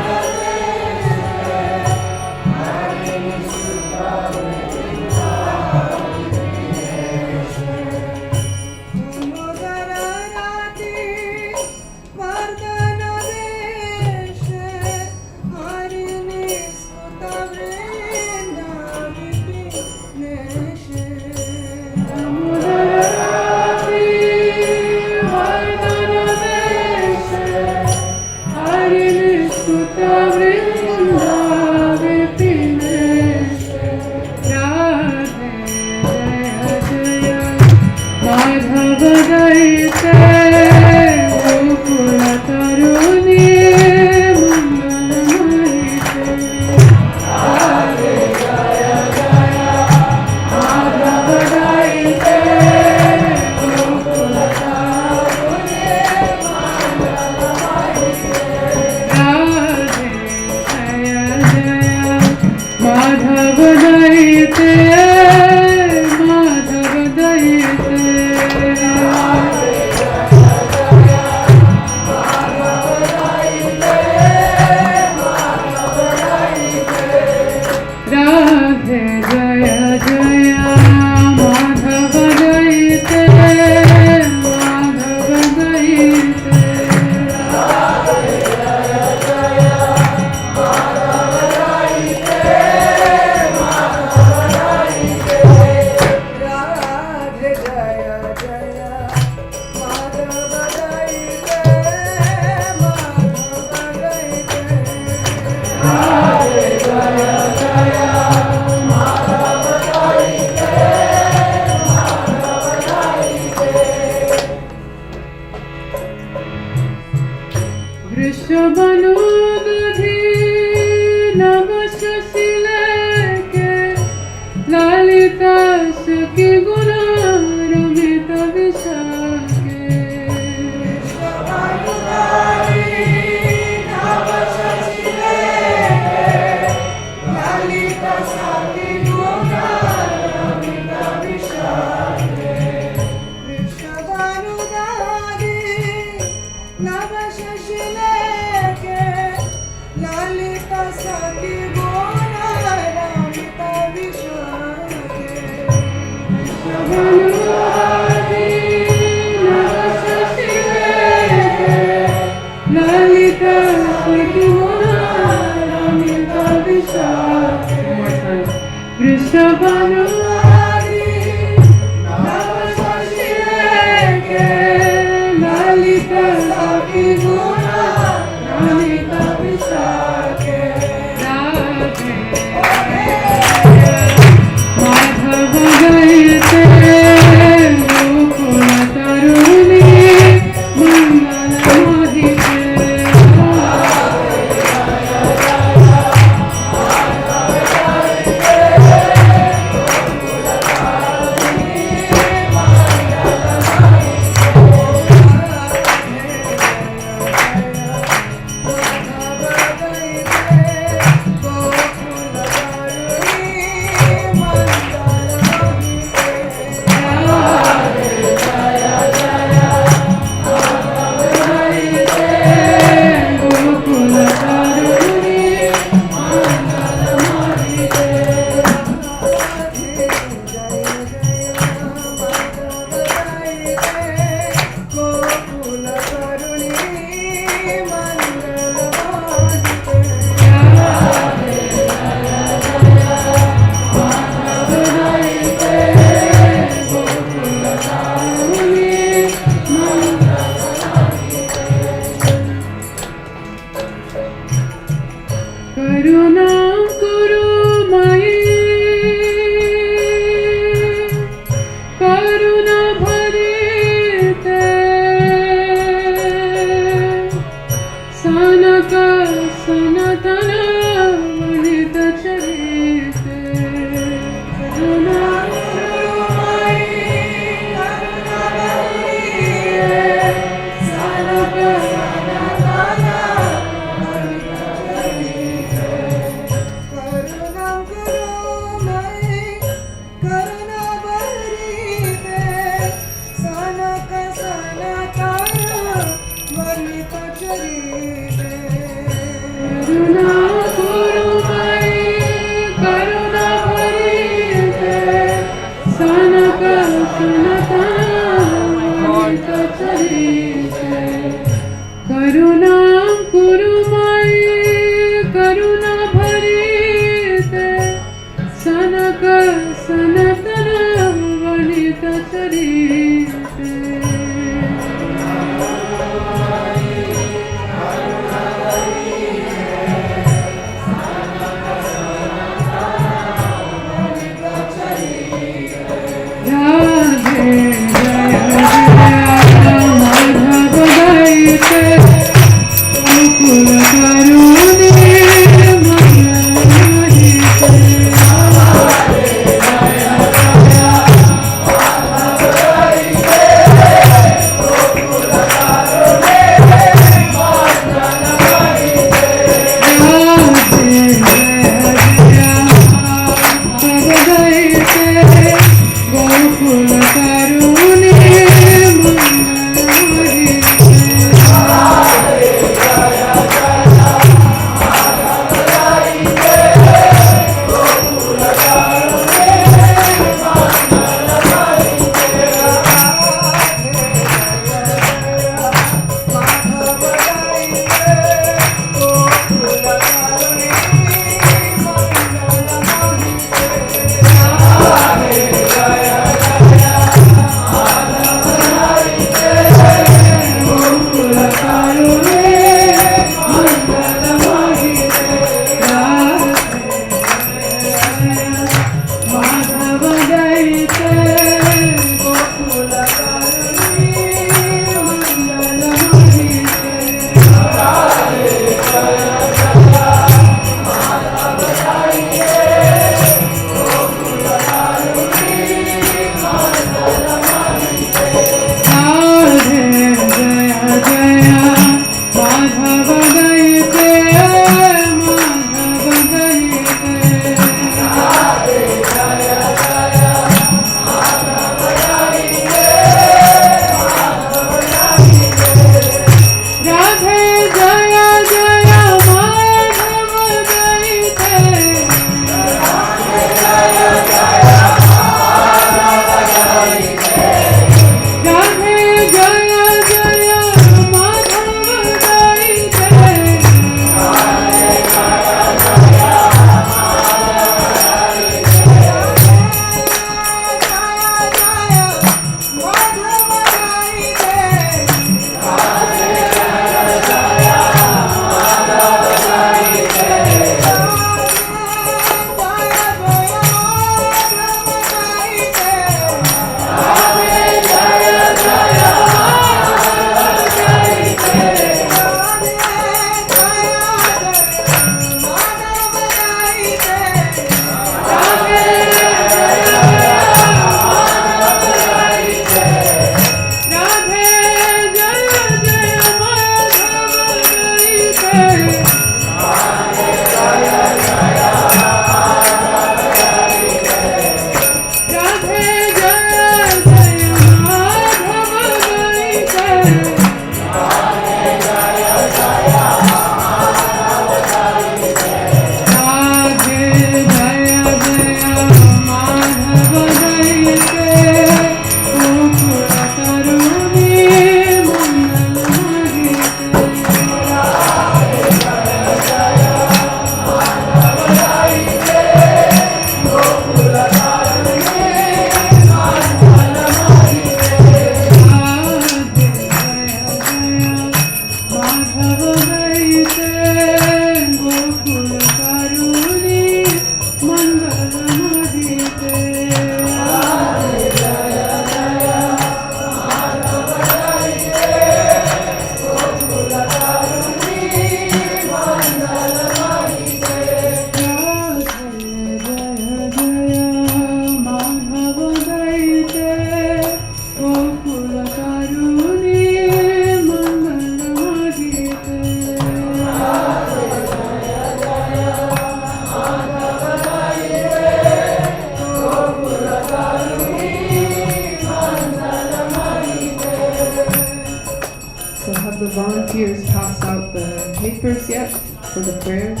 S6: for the prayers.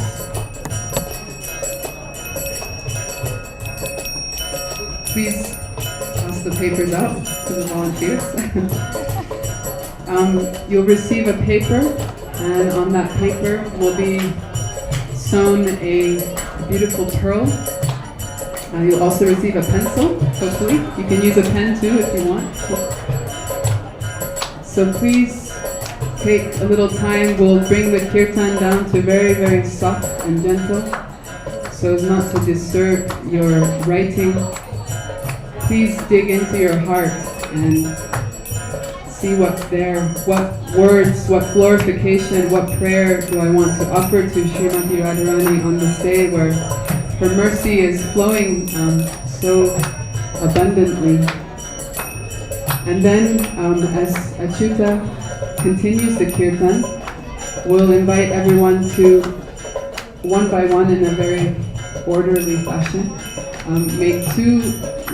S6: Please pass the papers out to the volunteers. You'll receive a paper, and on that paper will be sewn a beautiful pearl. You'll also receive a pencil, hopefully. You can use a pen too if you want. So please take a little time. We'll bring the kirtan down to very, very soft and gentle so as not to disturb your writing. Please dig into your heart and see what's there, what words, what glorification, what prayer do I want to offer to Srimati Radharani on this day where her mercy is flowing so abundantly. And then as Achyuta continues the kirtan, we'll invite everyone to, one by one in a very orderly fashion, make 2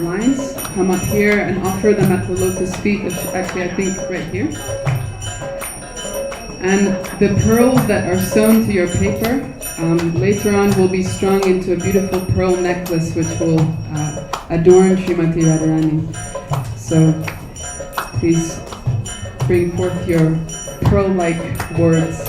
S6: lines, come up here and offer them at the lotus feet, actually I think right here. And the pearls that are sewn to your paper later on will be strung into a beautiful pearl necklace which will adorn Srimati Radharani. So please bring forth your pearl-like words.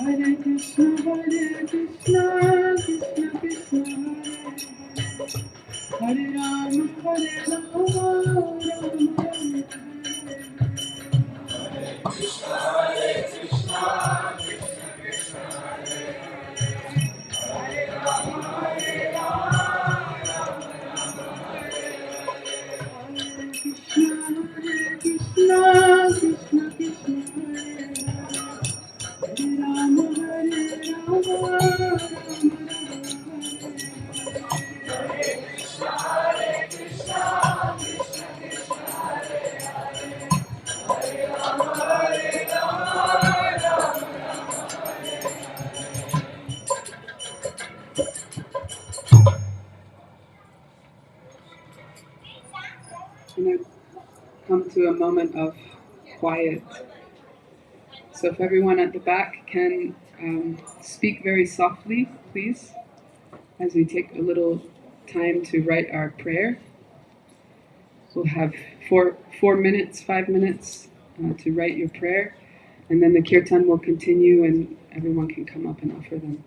S6: Hare Krishna, Krishna Krishna, Hare Rama, Rama Rama. And I've come to a moment of quiet. So if everyone at the back can speak very softly, please, as we take a little time to write our prayer. We'll have 4 minutes, 5 minutes to write your prayer, and then the kirtan will continue and everyone can come up and offer them.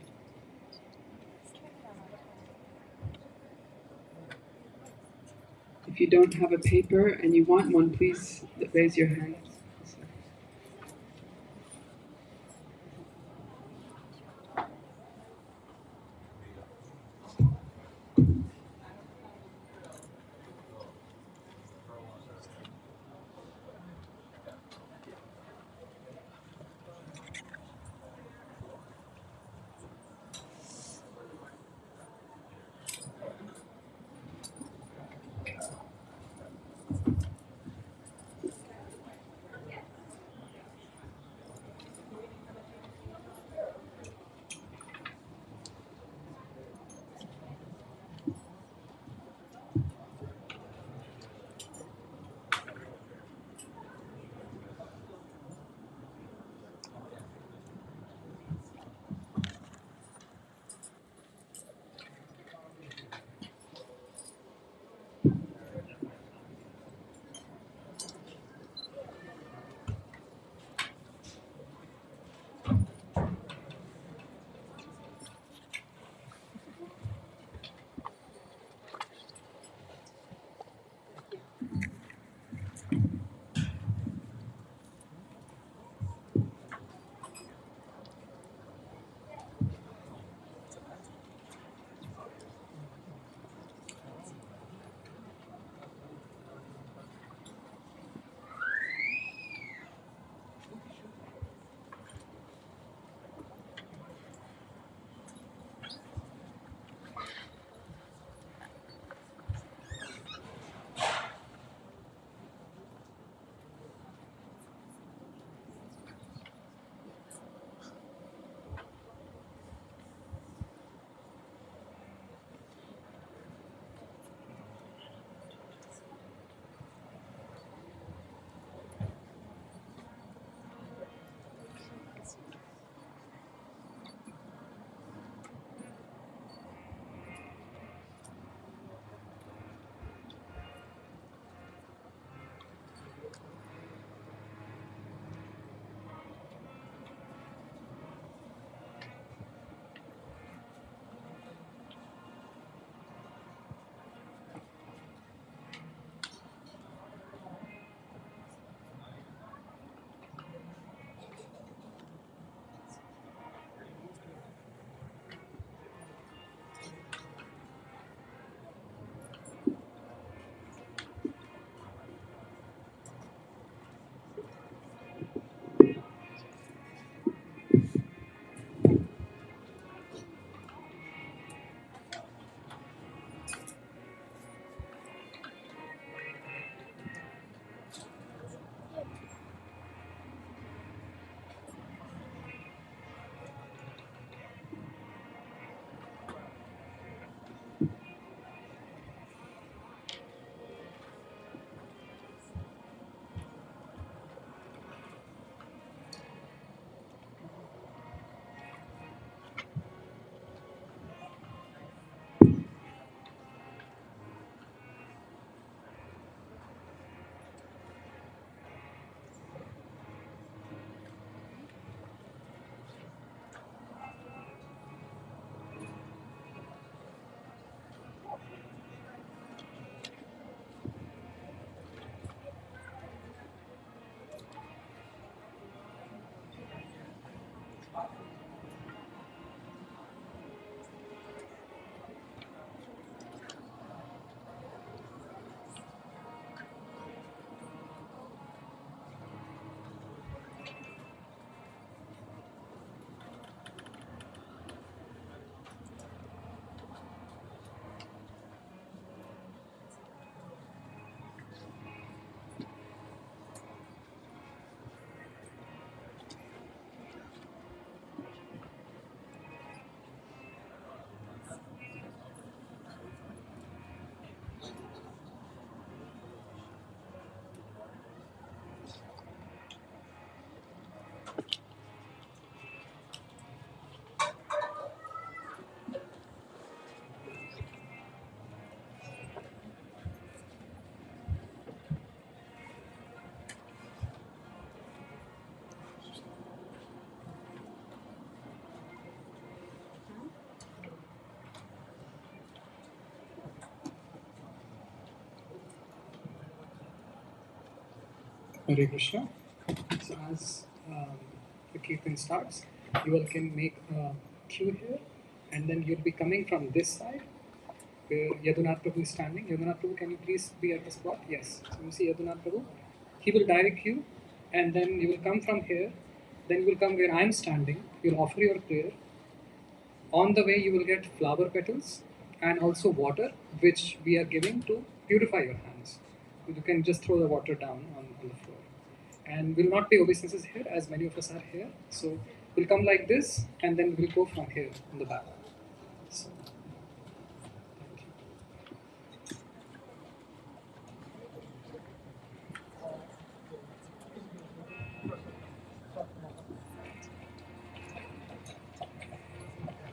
S6: If you don't have a paper and you want one, please raise your hand.
S2: Hare Krishna. So as the Kirtan starts, you all can make a queue here, and then you'll be coming from this side where Yadunath Prabhu is standing. Yadunath Prabhu, can you please be at the spot? Yes. So you see Yadunath Prabhu. He will direct you, and then you will come from here. Then you will come where I am standing. You'll offer your prayer. On the way, you will get flower petals and also water, which we are giving to purify your hands. You can just throw the water down on the floor. And we'll not pay obeisances here, as many of us are here. So we'll come like this, and then we'll go from here in the back. So, thank you.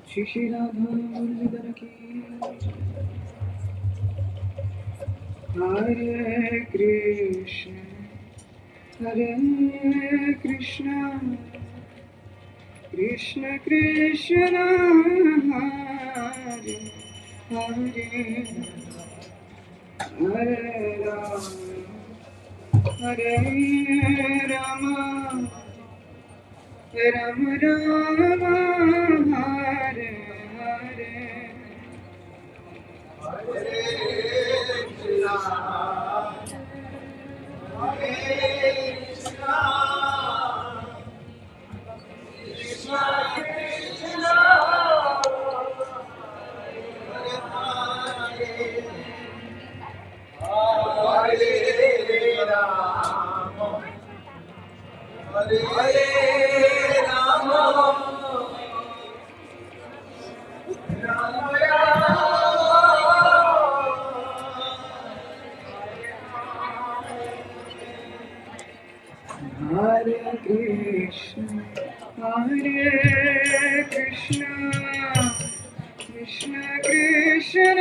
S2: Shri Shri Radha Murlidhara ki Hare Krishna Hare Krishna Krishna Krishna Hare Hare Hare Rama Hare Rama Ram Rama Hare Hare Hare Krishna, Hare Krishna, Krishna Krishna,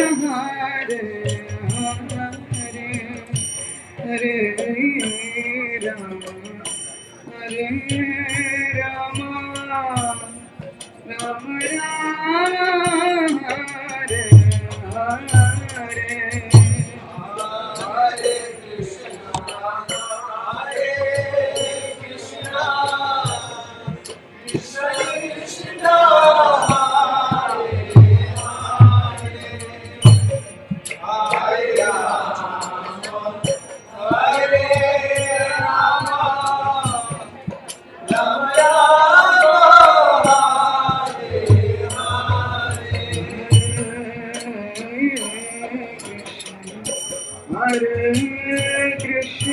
S2: Hare Hare, Hare Rama, Hare Rama, Rama Rama, Hare Hare. Hare Krishna,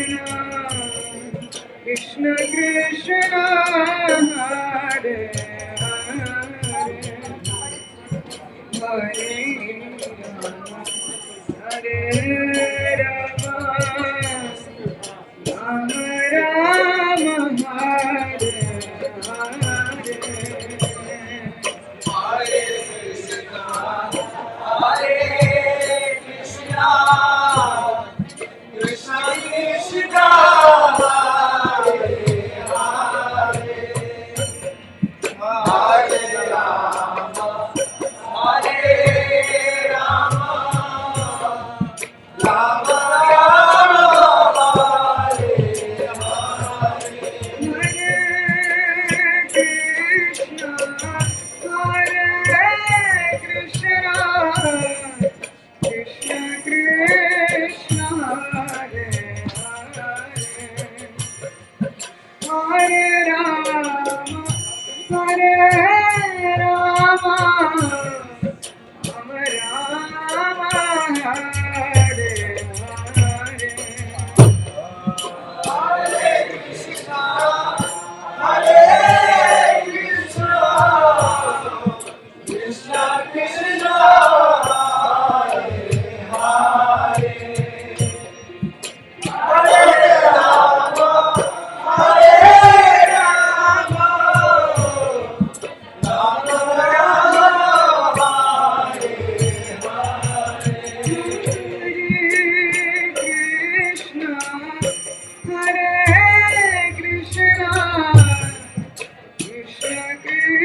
S2: Krishna Krishna,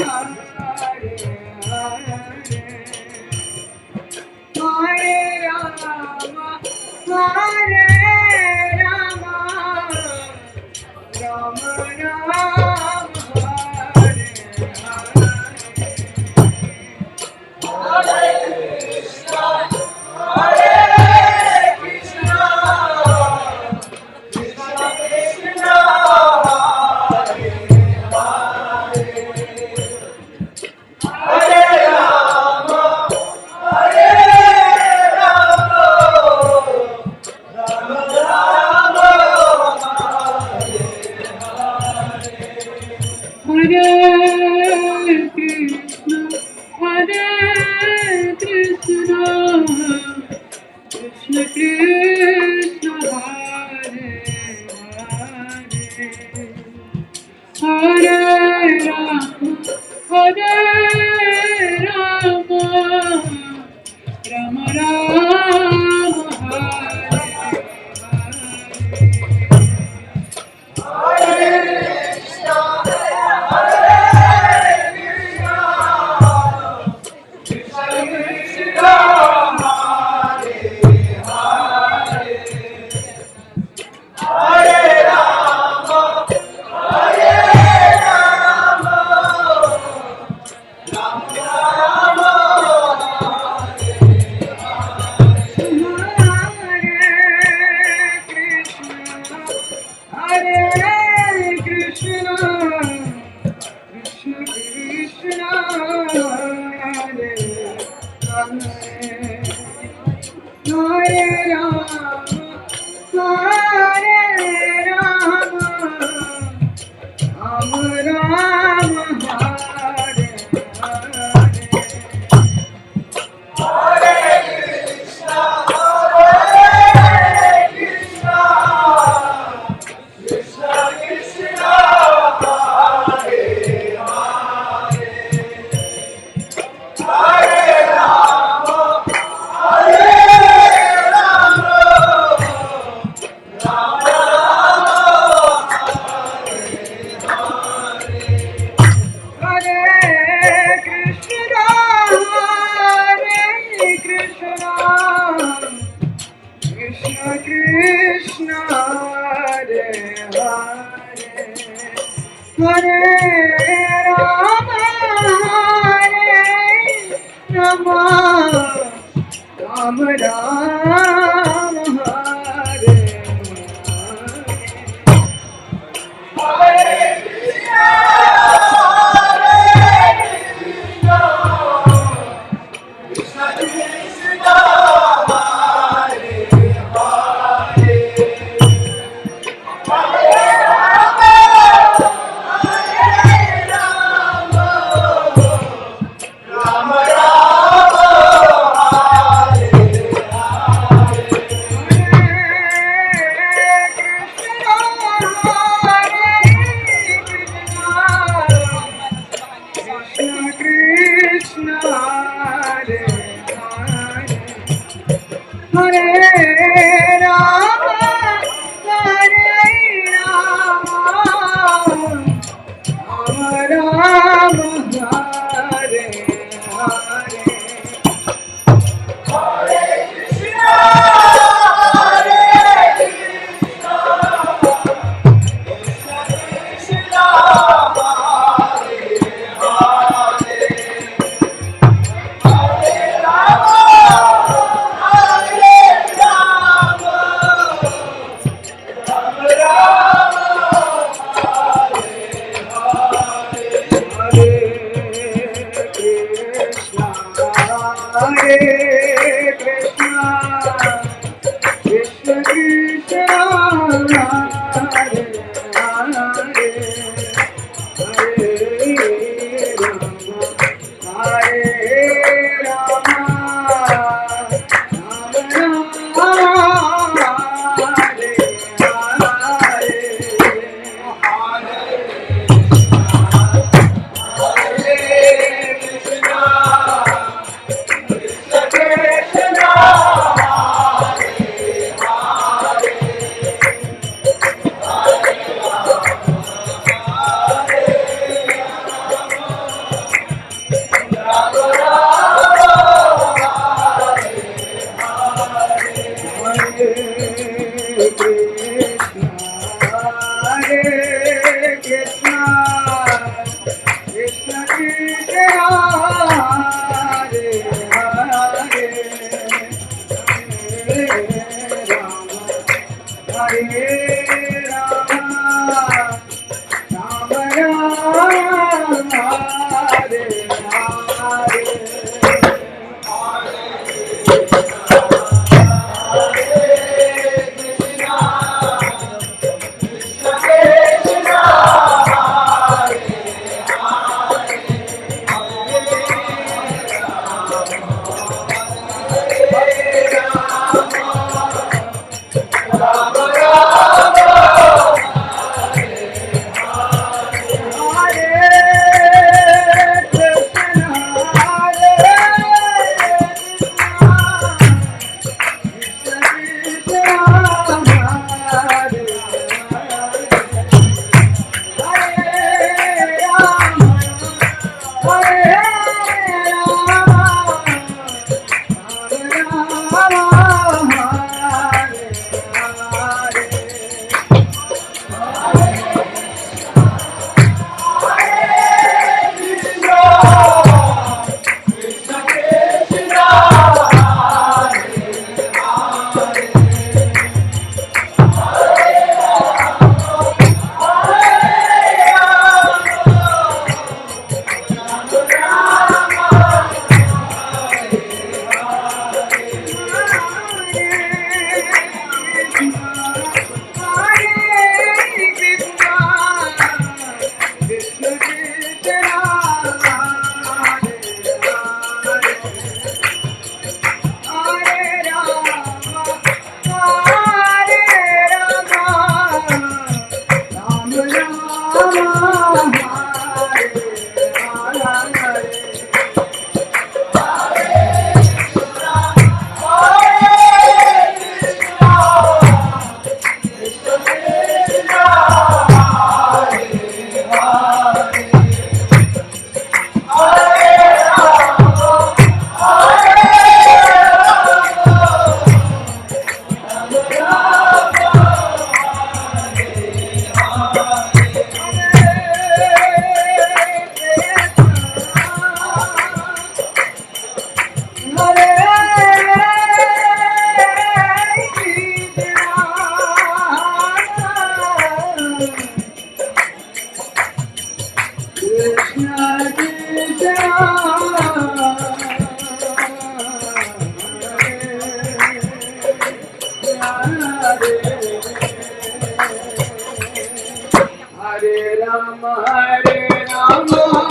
S2: Hare Hare, Hare Rama, Rama Rama, Hare Rama, Hare Rama.
S6: Krishna, Hare Krishna, Krishna Krishna, Hare Hare, Hare Rama, Hare Rama, Rama Rama,
S7: Hare Rama, Rama Rama,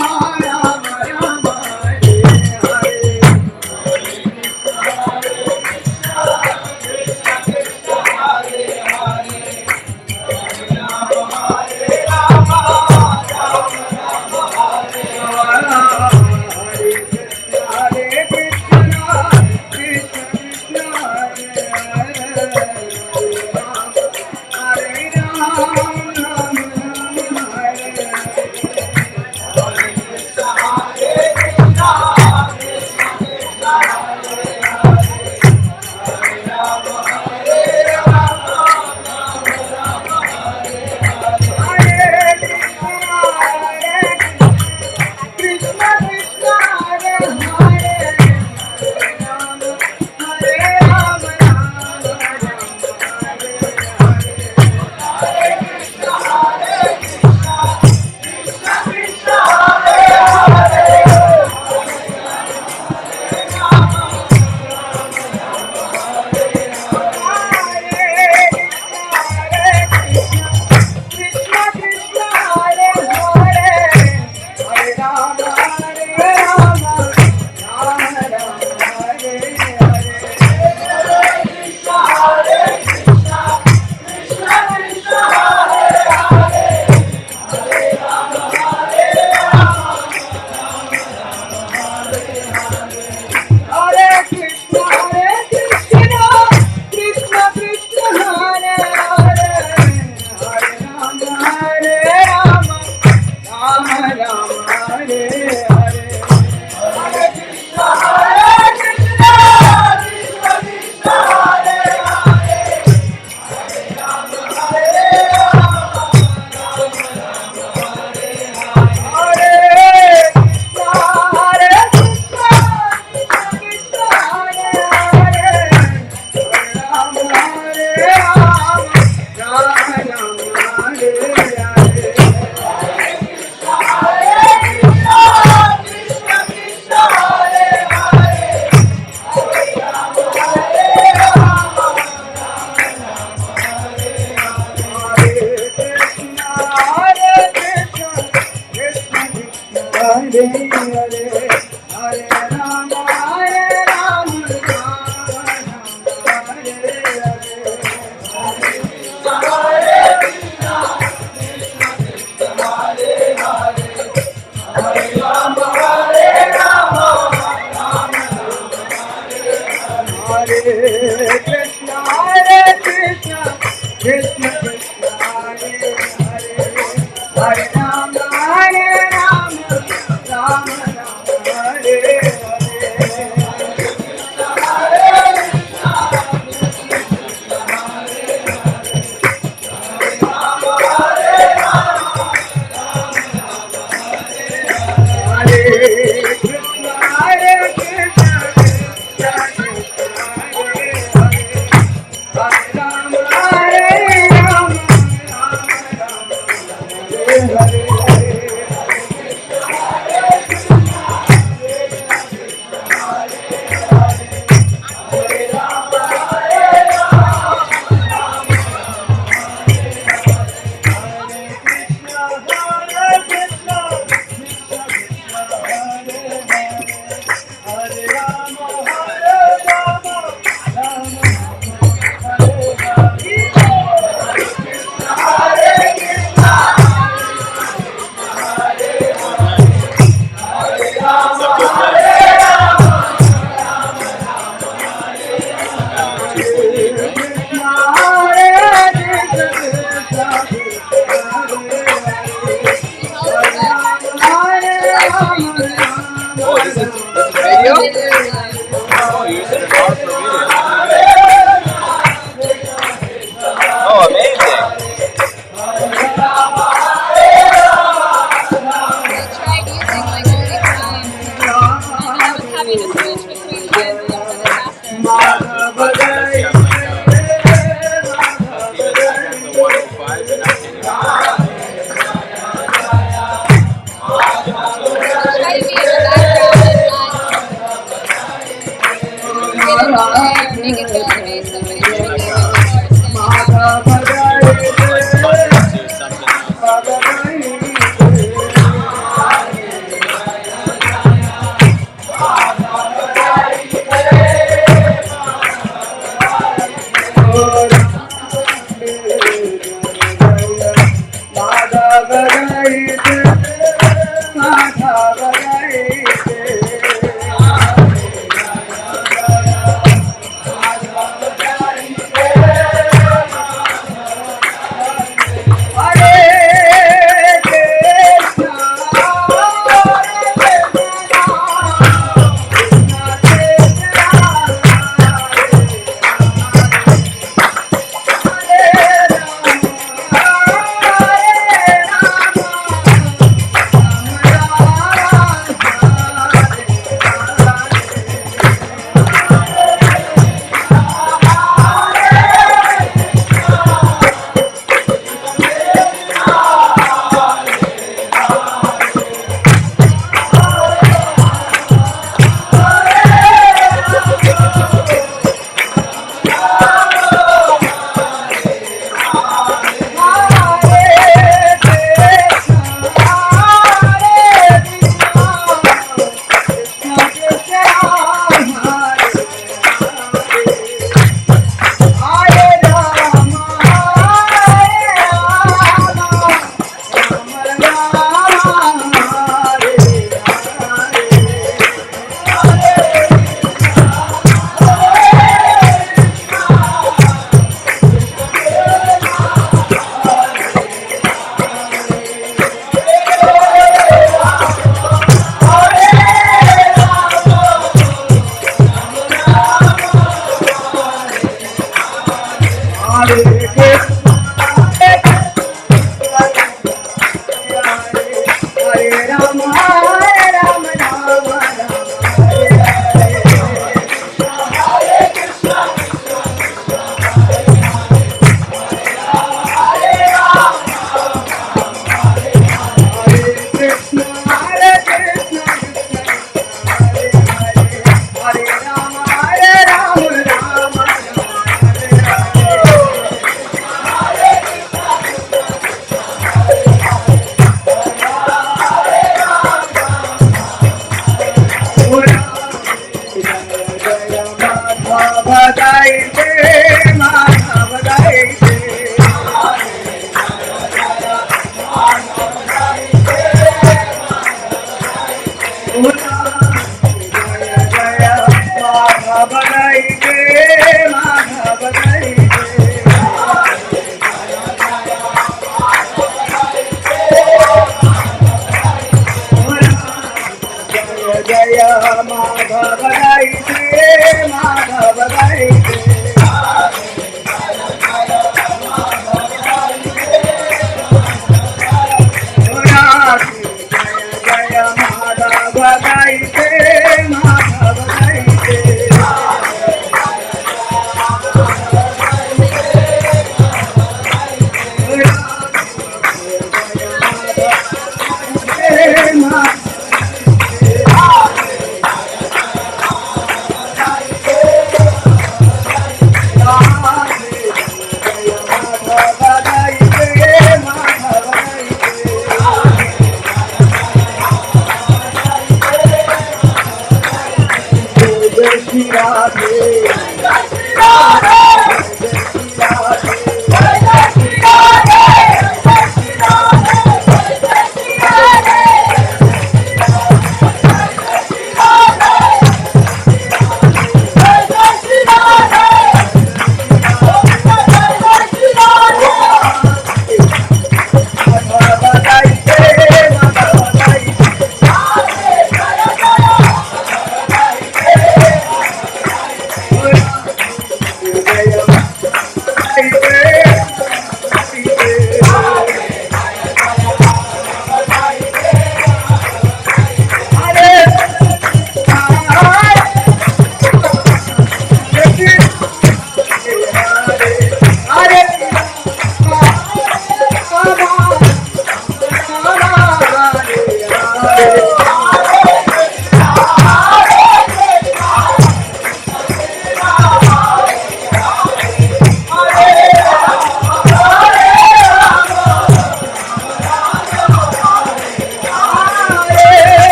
S7: Hare Hare.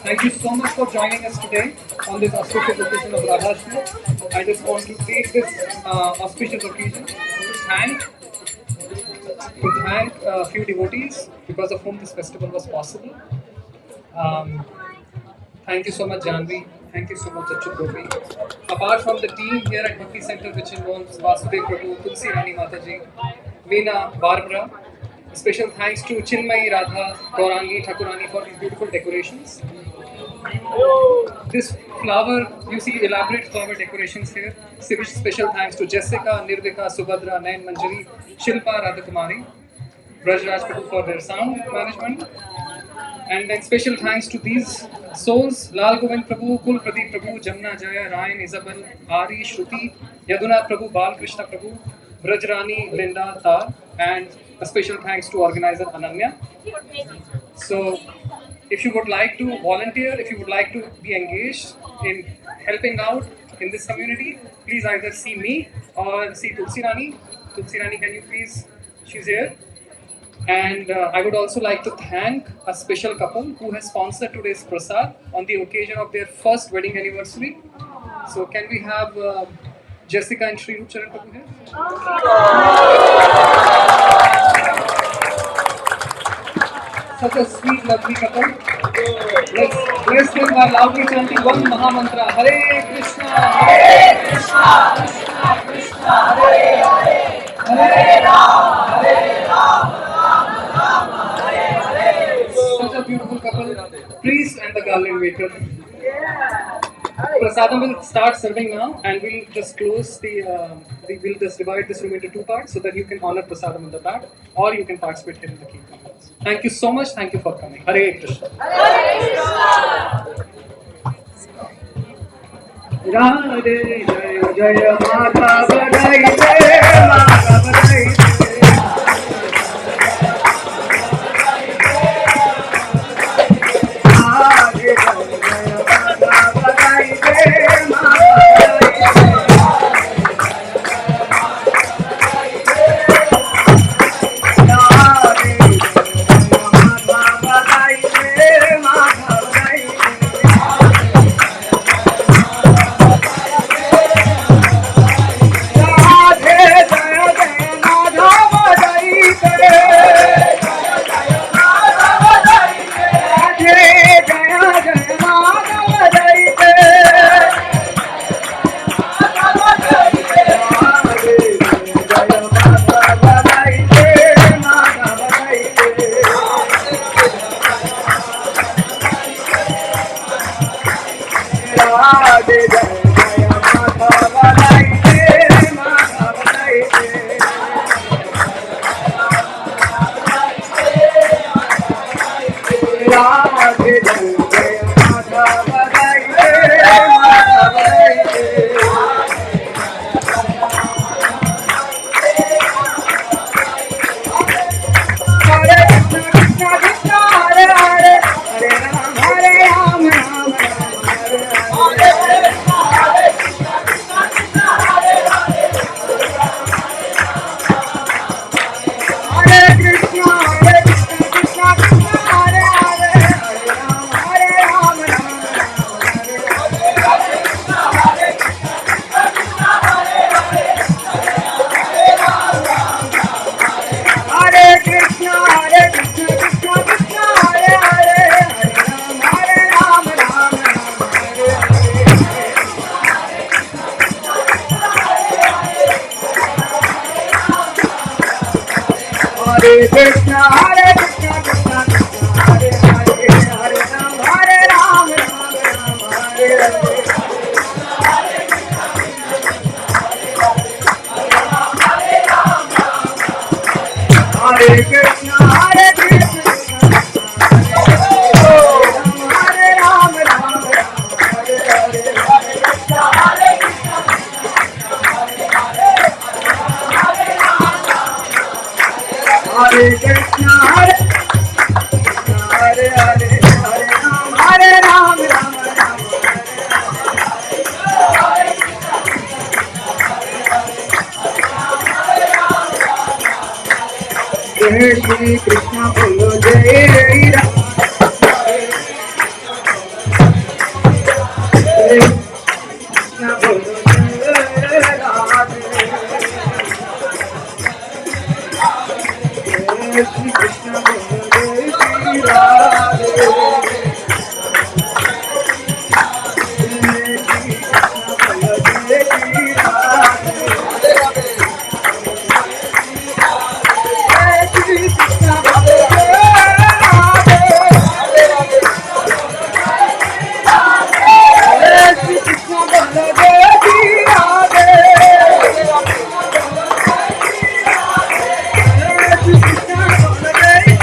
S2: Thank you so much for joining us today on this auspicious occasion of Radhastami. I just want to take this auspicious occasion to thank a few devotees because of whom this festival was possible. Thank you so much, Janvi. Thank you so much, Achyut Gopi. Apart from the team here at Bhakti Center, which involves Vasudev Prabhu, Tulsi Rani Mataji, Veena, Barbara, special thanks to Chinmayi, Radha, Gaurangi, Thakurani for these beautiful decorations. This flower, you see elaborate flower decorations here. Special thanks to Jessica, Nirvika, Subhadra, Nain Manjari, Shilpa, Radhakumari, Brajraj Prabhu for their sound management. And then special thanks to these souls, Lal Govind Prabhu, Kul Pradeep Prabhu, Jamna Jaya, Ryan, Isabel, Ari, Shruti, Yadunath Prabhu, Bal Krishna Prabhu, Brajrani, Linda, Tar, and a special thanks to organizer Ananya. So, if you would like to volunteer, if you would like to be engaged in helping out in this community, please either see me or see Tulsi Rani. Tulsi Rani, can you please, she's here. And I would also like to thank a special couple who has sponsored today's prasad on the occasion of their first wedding anniversary. So can we have Jessica and Sri Charan Prabhu here? Such a sweet, lovely couple. Let's bless them by loudly chanting one Mahamantra. Hare Krishna, Hare Krishna, Krishna Krishna, Hare Hare, Hare Ram, Hare Ram. Such a beautiful couple. Priest and the garland maker. Prasadam will start serving now, and we'll just close we'll just divide this room into two parts so that you can honor Prasadam in the back, or you can participate here in the Kirtan. Thank you so much. Thank you for coming. Hare Krishna. Hare Krishna. Radhe Jaya Jaya Madhav Jaya Madhav Jaya. Hare Krishna, Hare Krishna, Krishna Krishna, Hare Hare, Hare Ram, Hare Ram, Ram Ram, Hare Hare. Hare Krishna, Hare Krishna, Hare Ram, Ram Ram, Hare Hare. Hare Krishna, Hare Krishna, Hare Krishna, Hare Hare, Hare Ram, Hare Ram, Ram Ram, Jai Shri Krishna bolo, Jai Ram. Jai Krishna bolo, Jai Radhe. Jai Shri Krishna bolo, Jai Shri Radhe. Jai Shri Krishna bolo, Jai Shri Radhe. Hare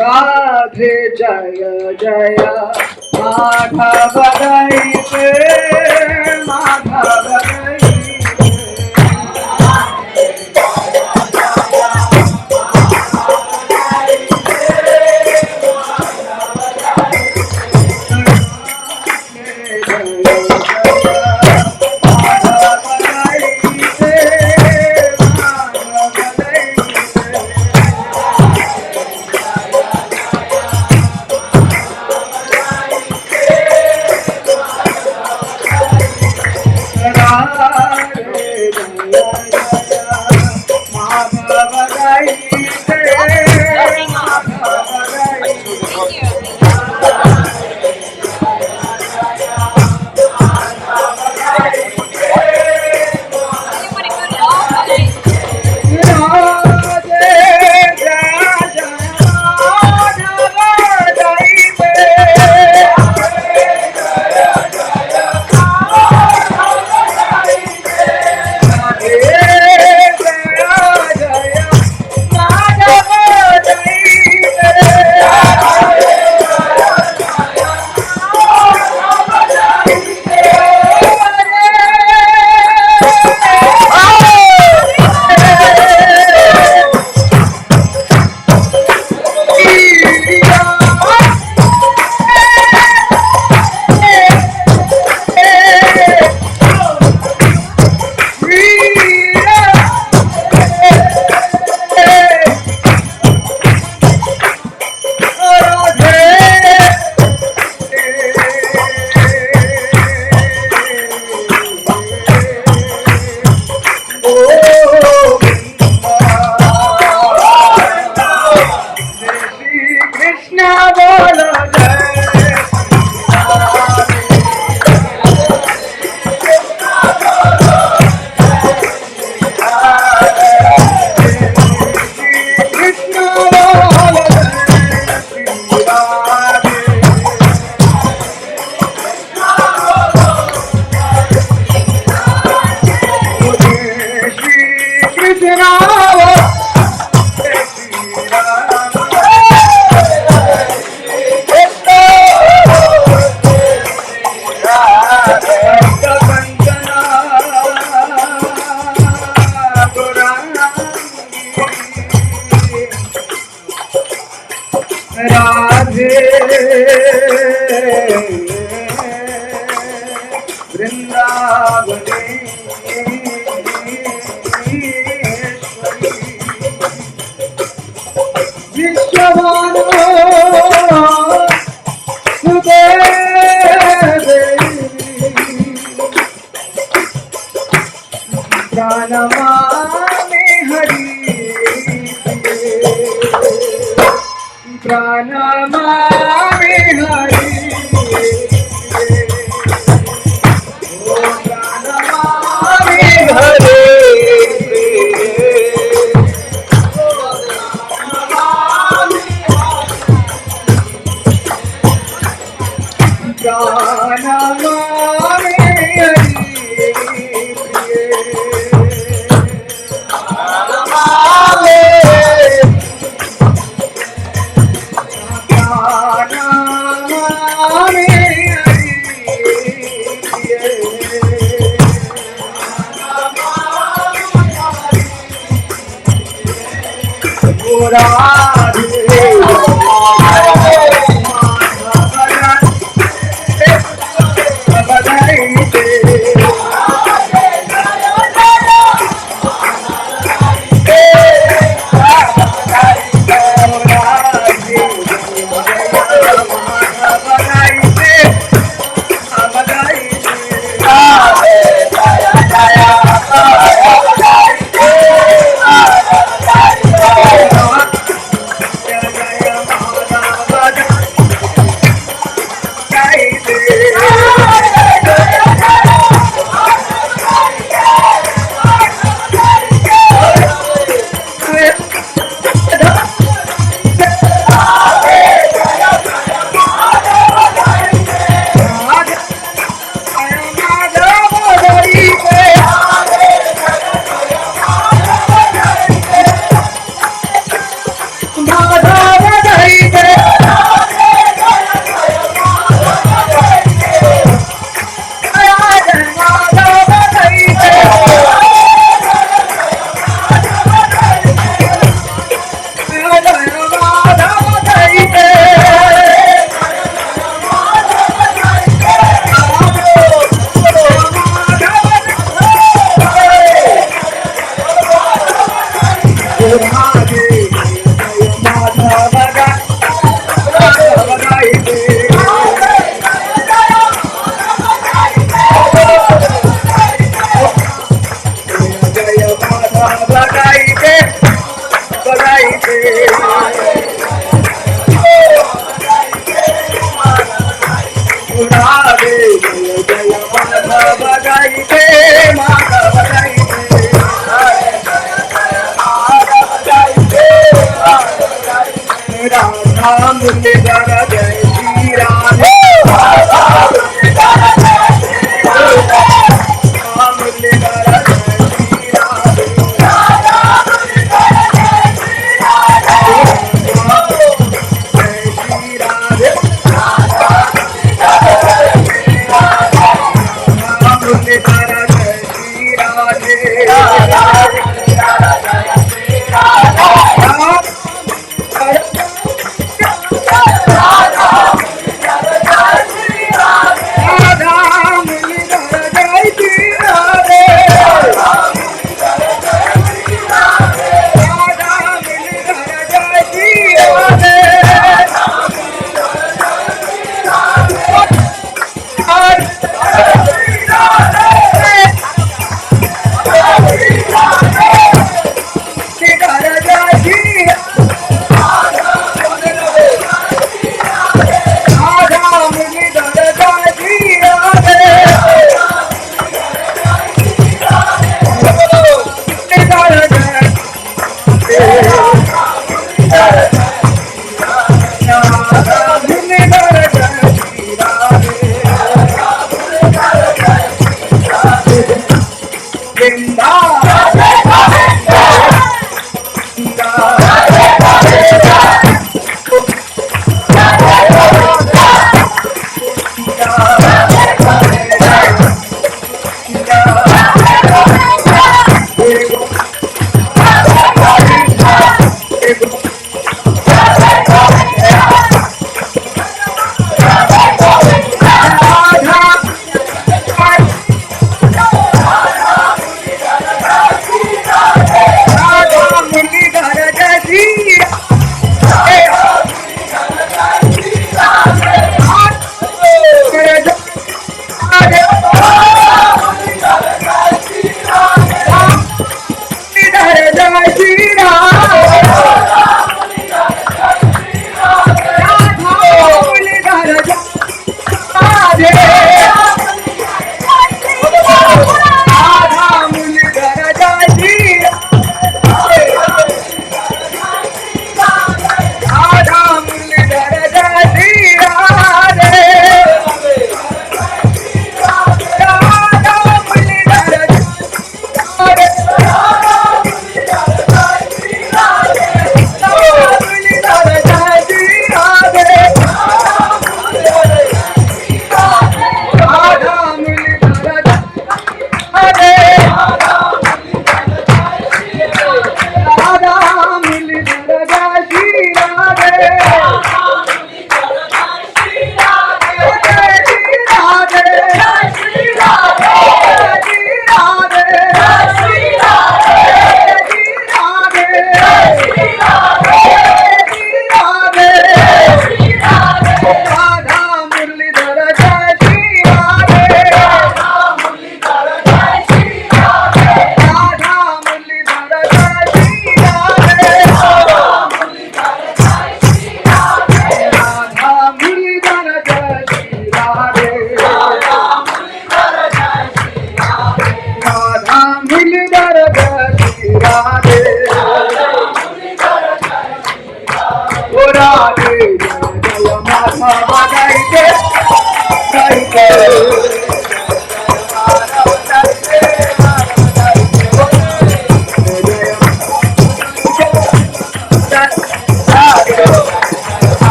S2: Radhe Jai Jai Madhav रईते Madhav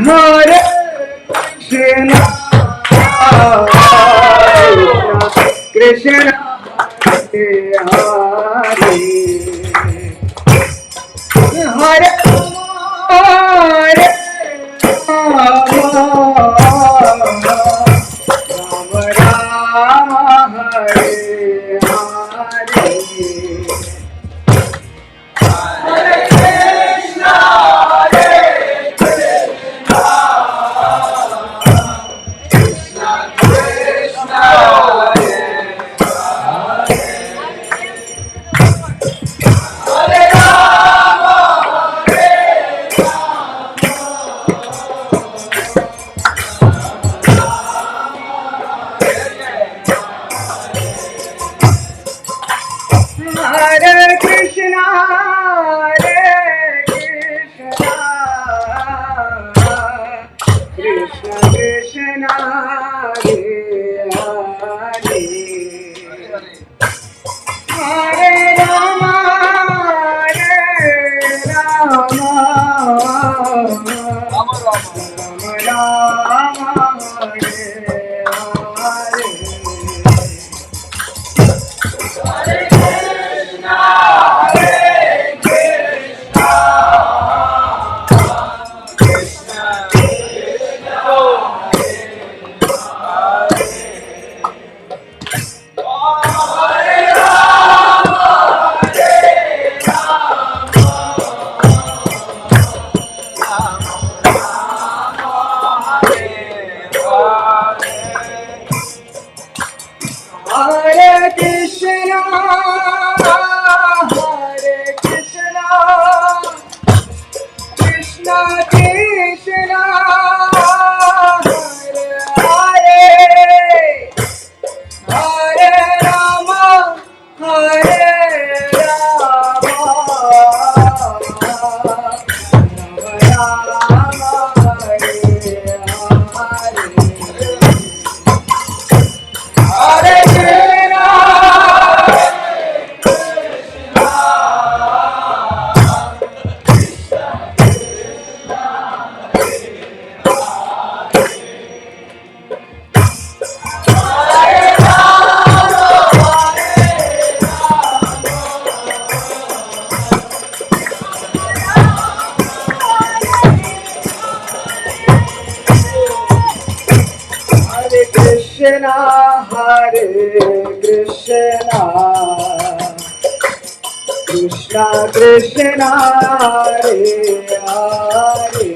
S7: Hare Krishna, Krishna Hare Hare, Hare Hare Krishna Hare Hare, Hare Rama Hare Rama, Rama Rama Hare Hare. Krishna Krishna Hare Hare,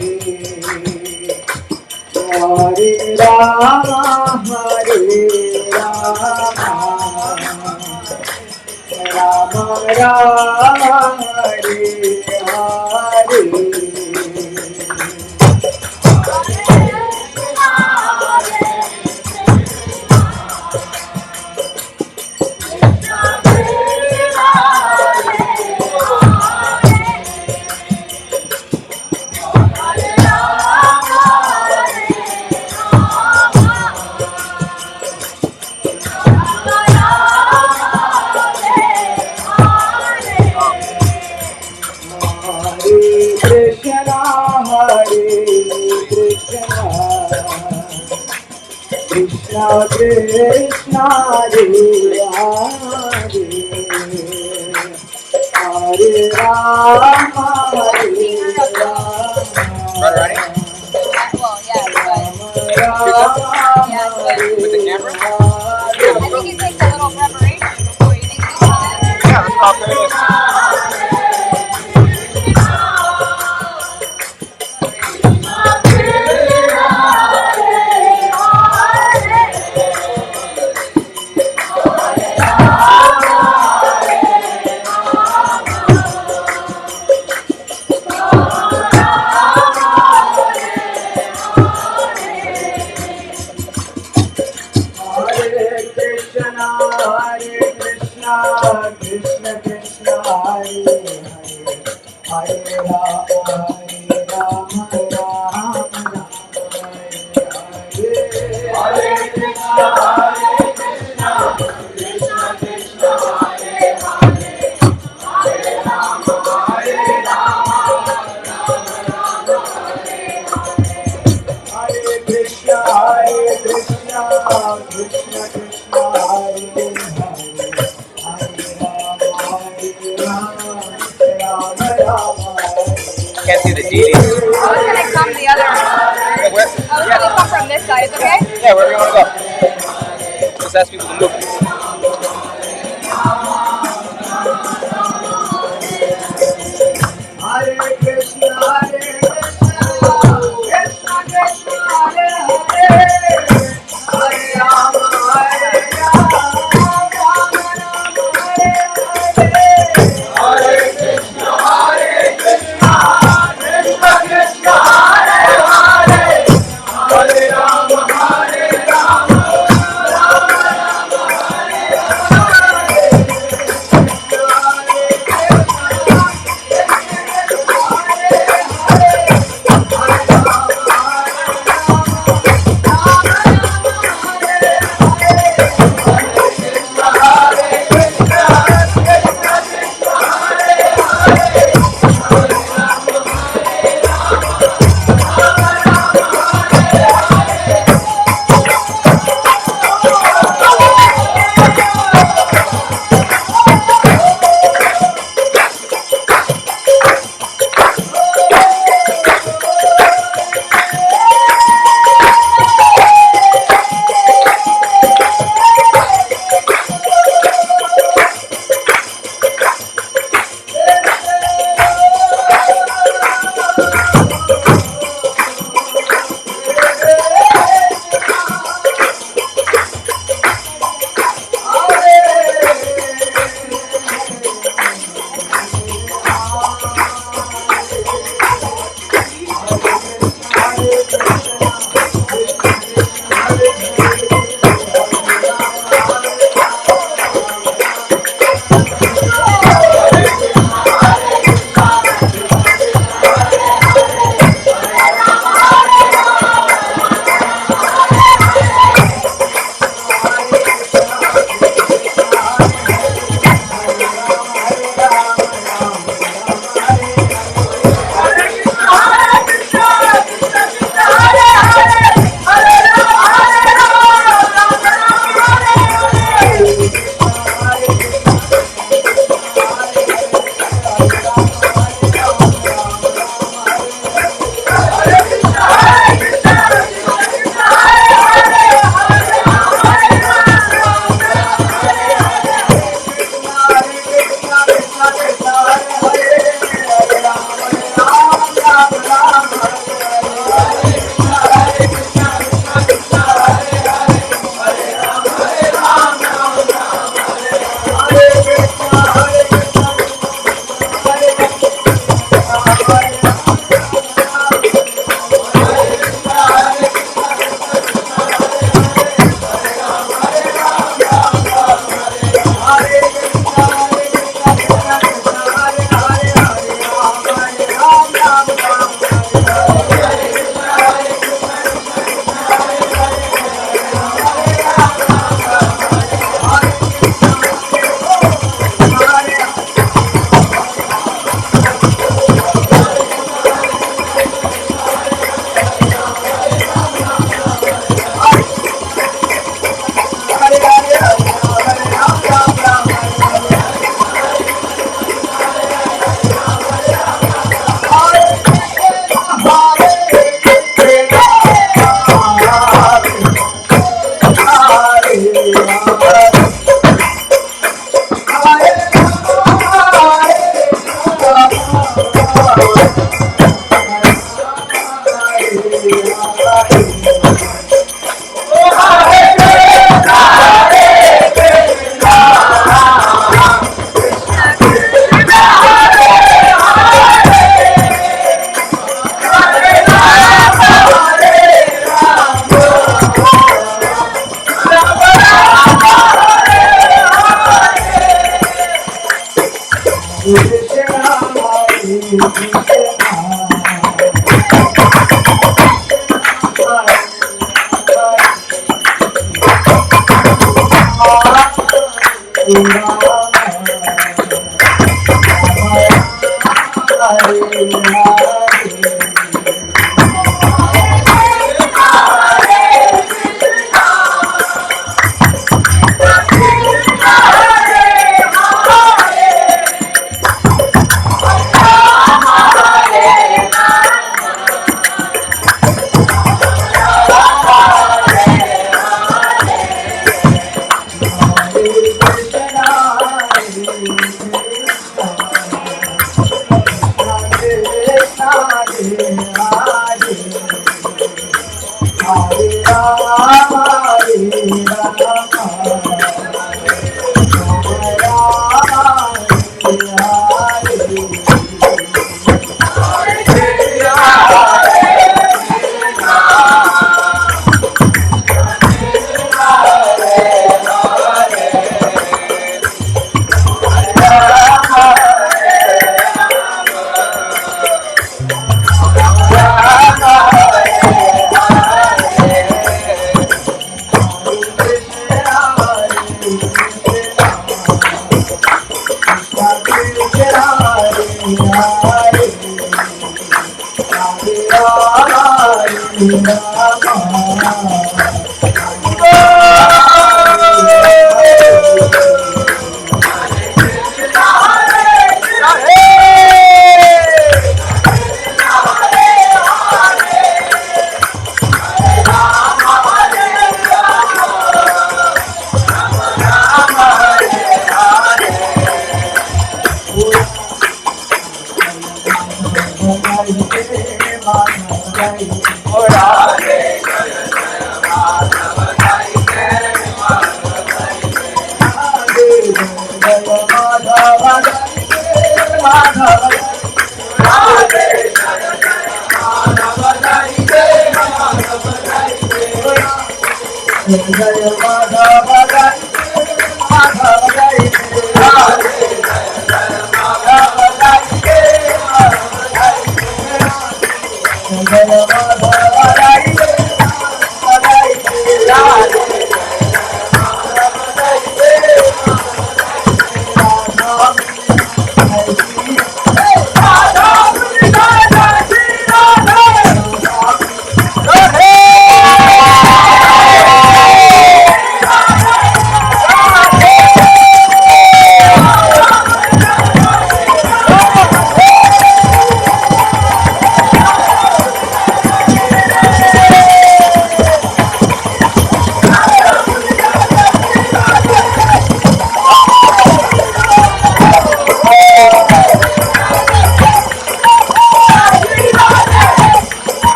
S7: Hare Rama Hare Rama.
S8: Radharani?
S3: Well, yeah,
S8: With the camera?
S3: I think it takes a little preparation before you think you can.
S8: Yeah, let's pop this. Just ask people to move.
S7: Hare Krishna, Krishna Krishna, Hare Hare, Hare Rama, Rama Rama, Hare Krishna, Krishna Krishna, Hare Hare, Hare Rama,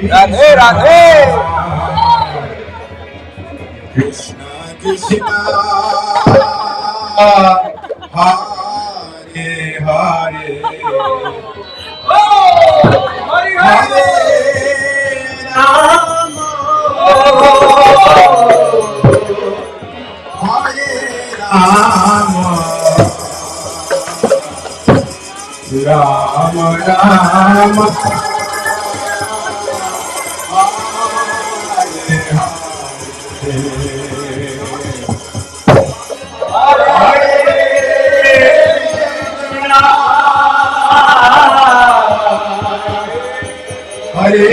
S8: Radhe Radhe.
S9: Krishna Krishna Hare Hare Hare Rama Hare Rama Rama Rama Hare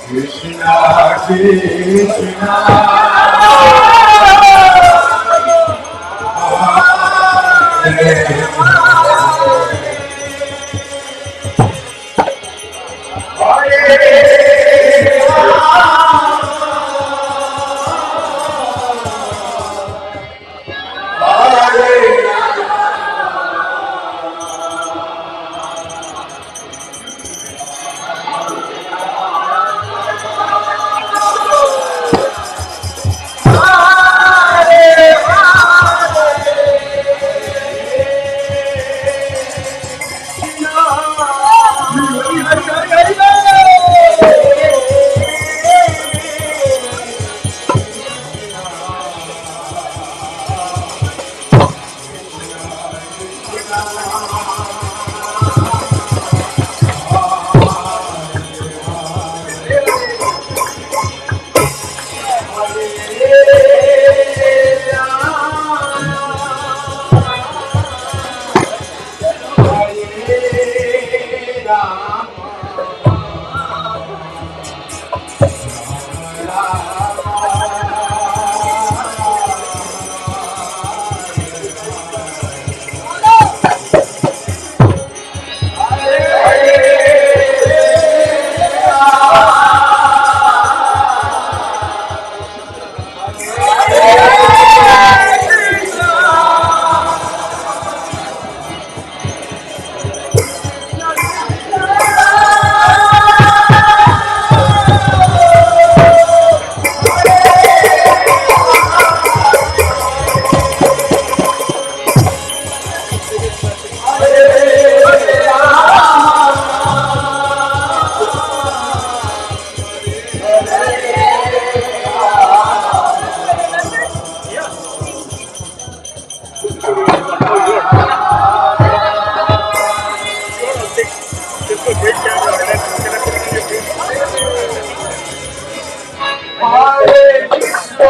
S9: Krishna
S7: Hare Krishna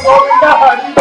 S7: Govinda Hari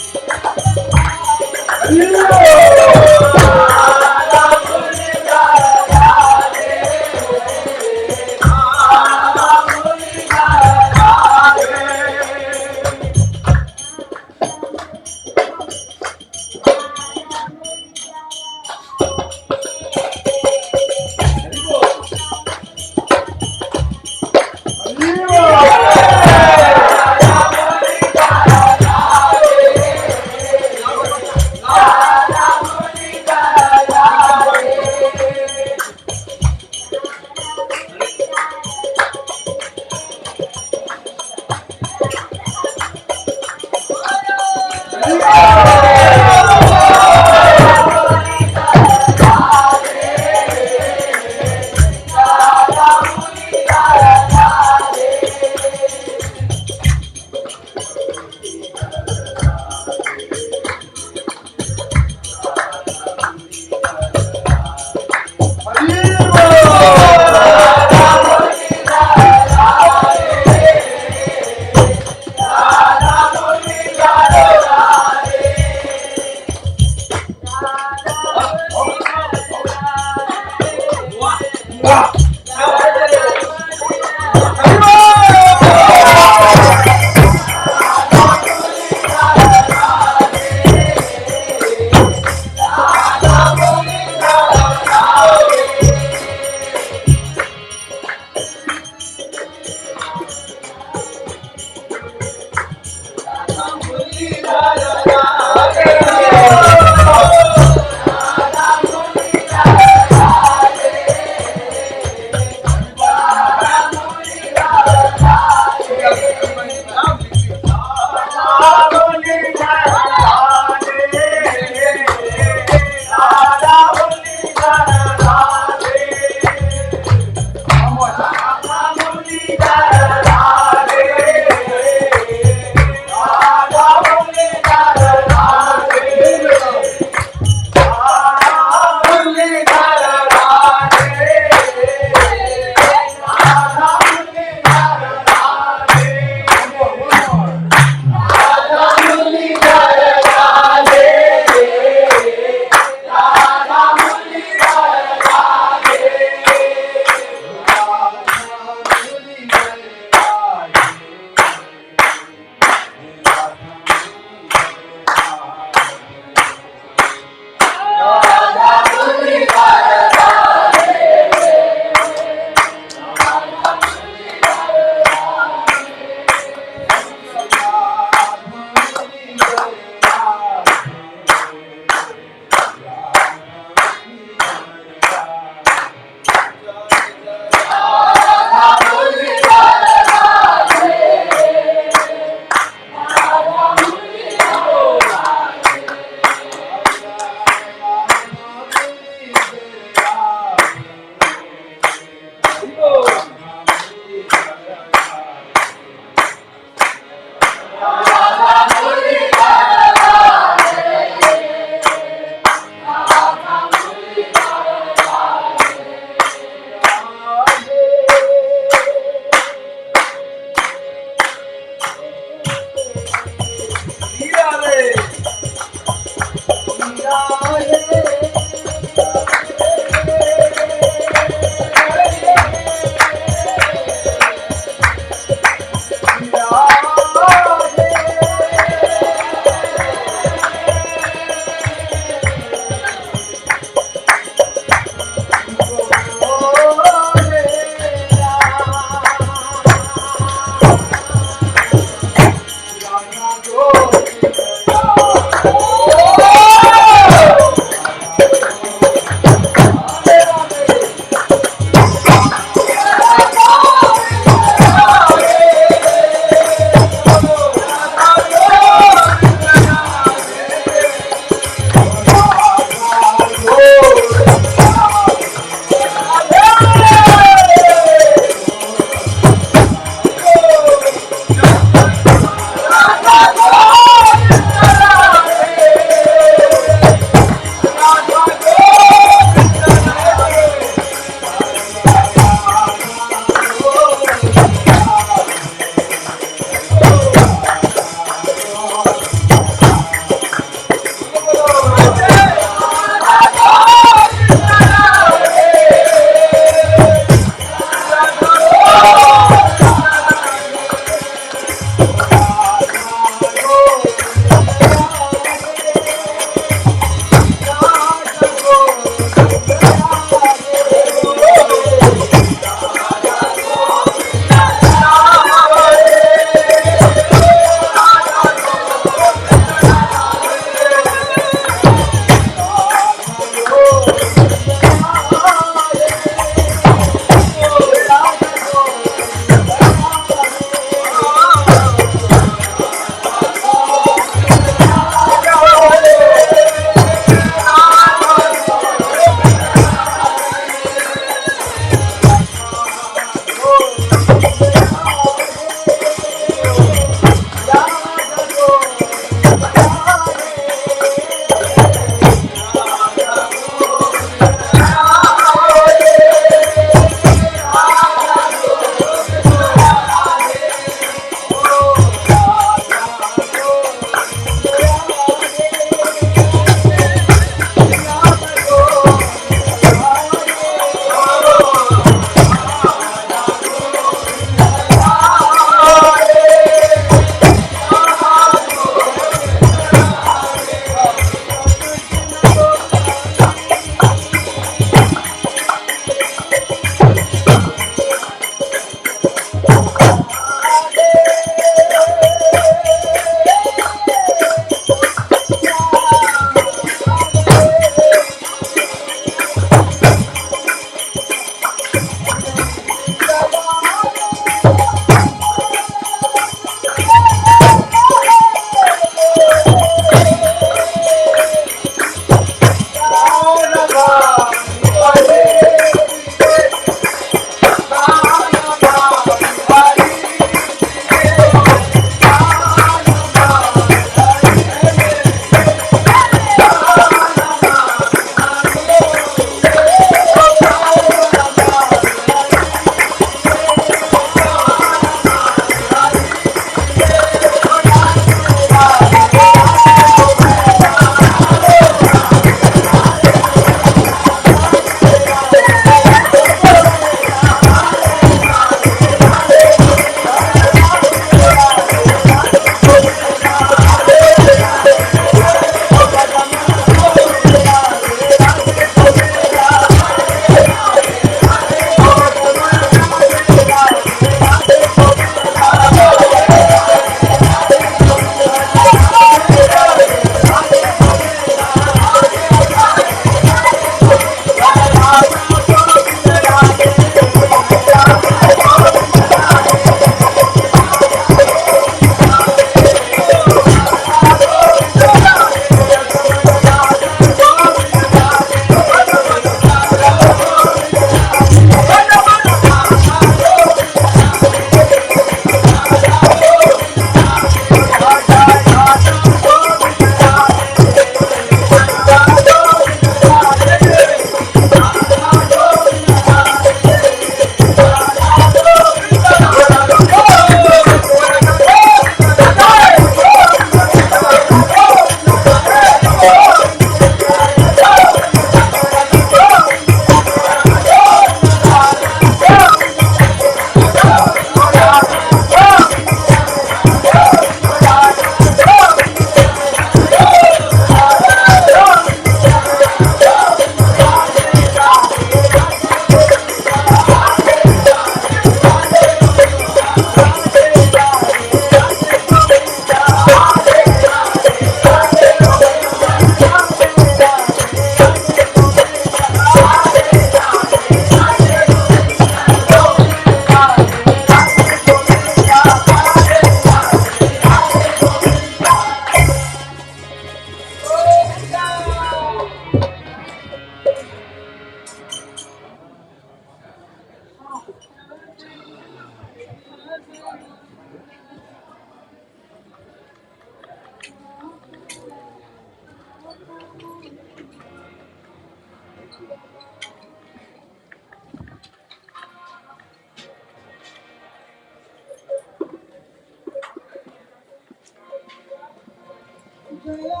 S7: Radhe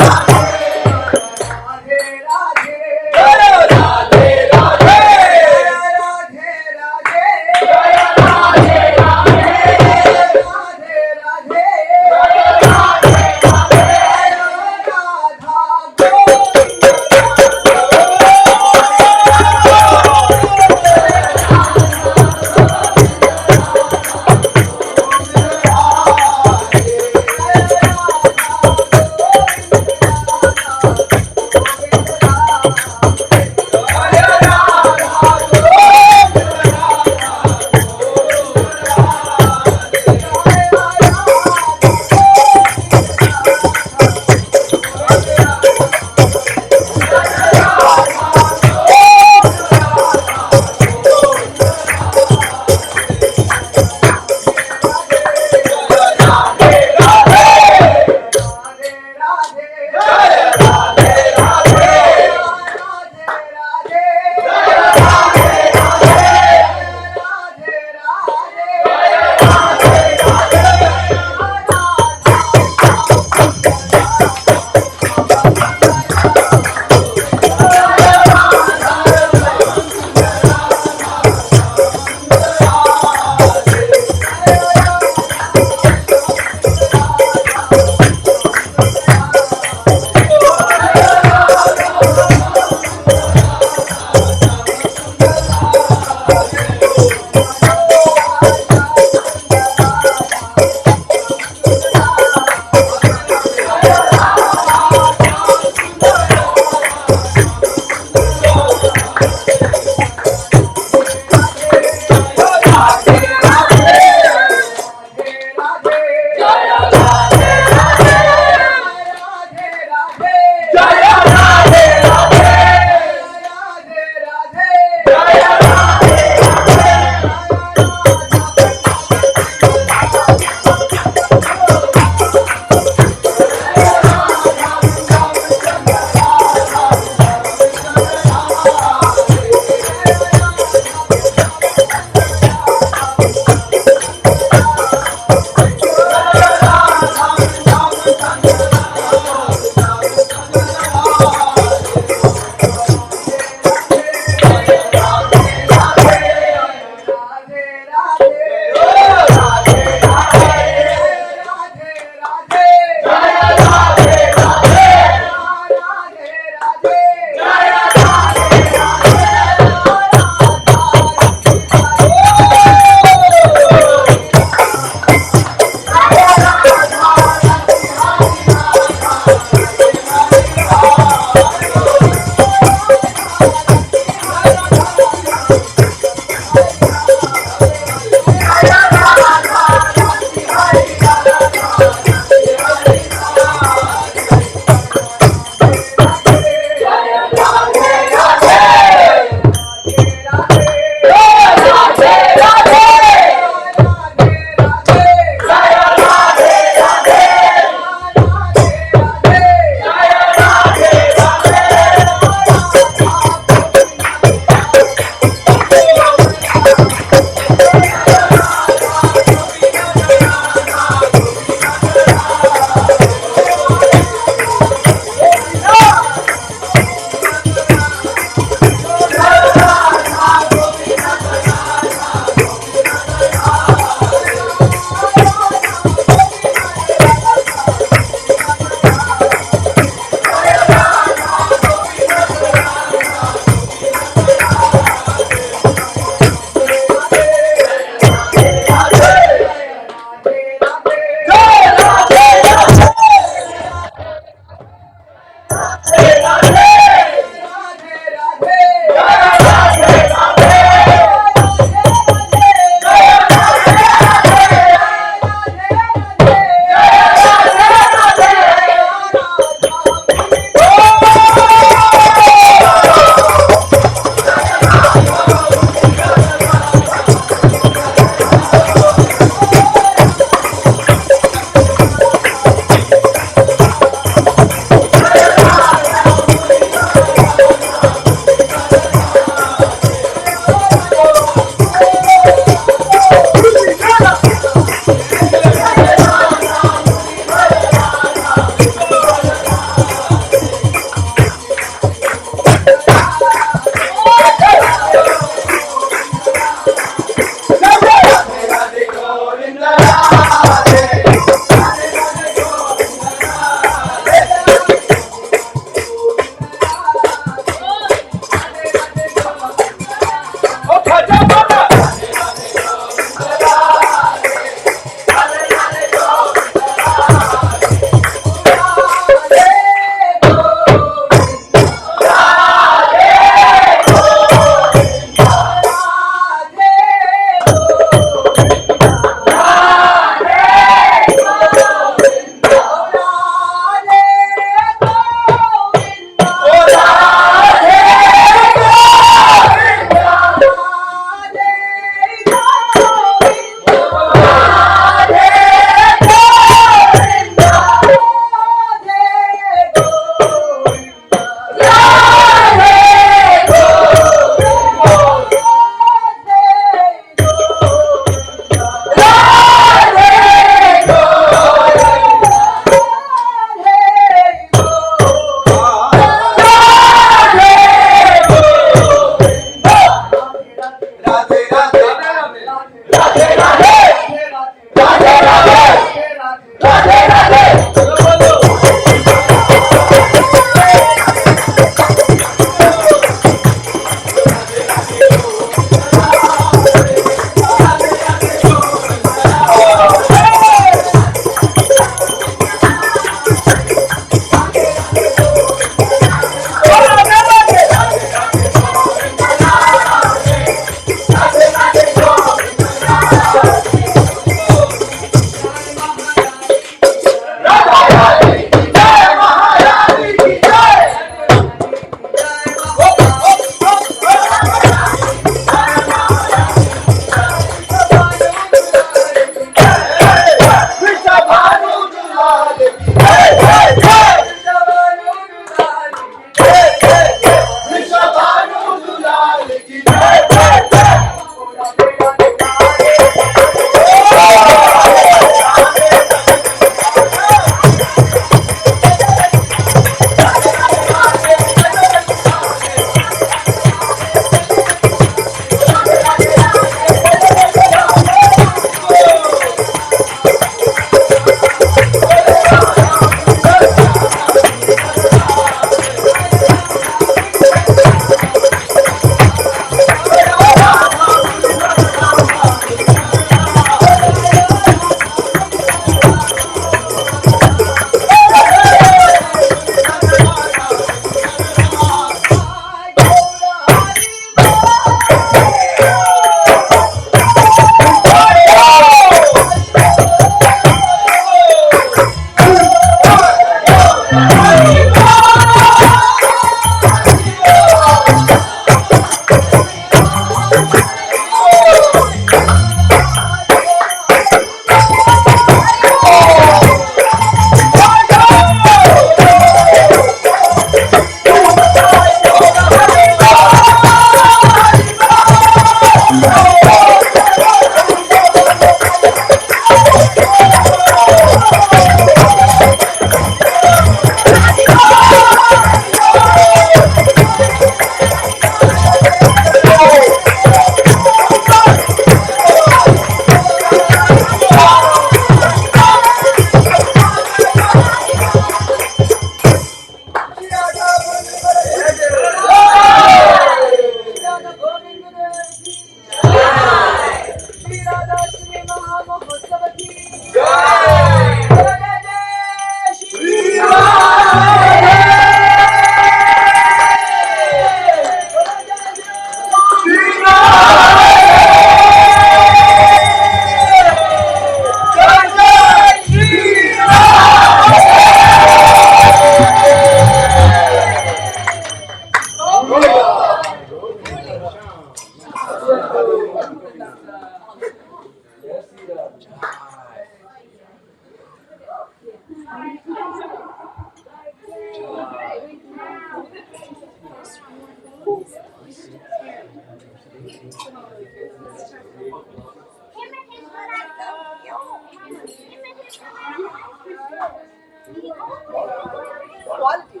S7: Quality.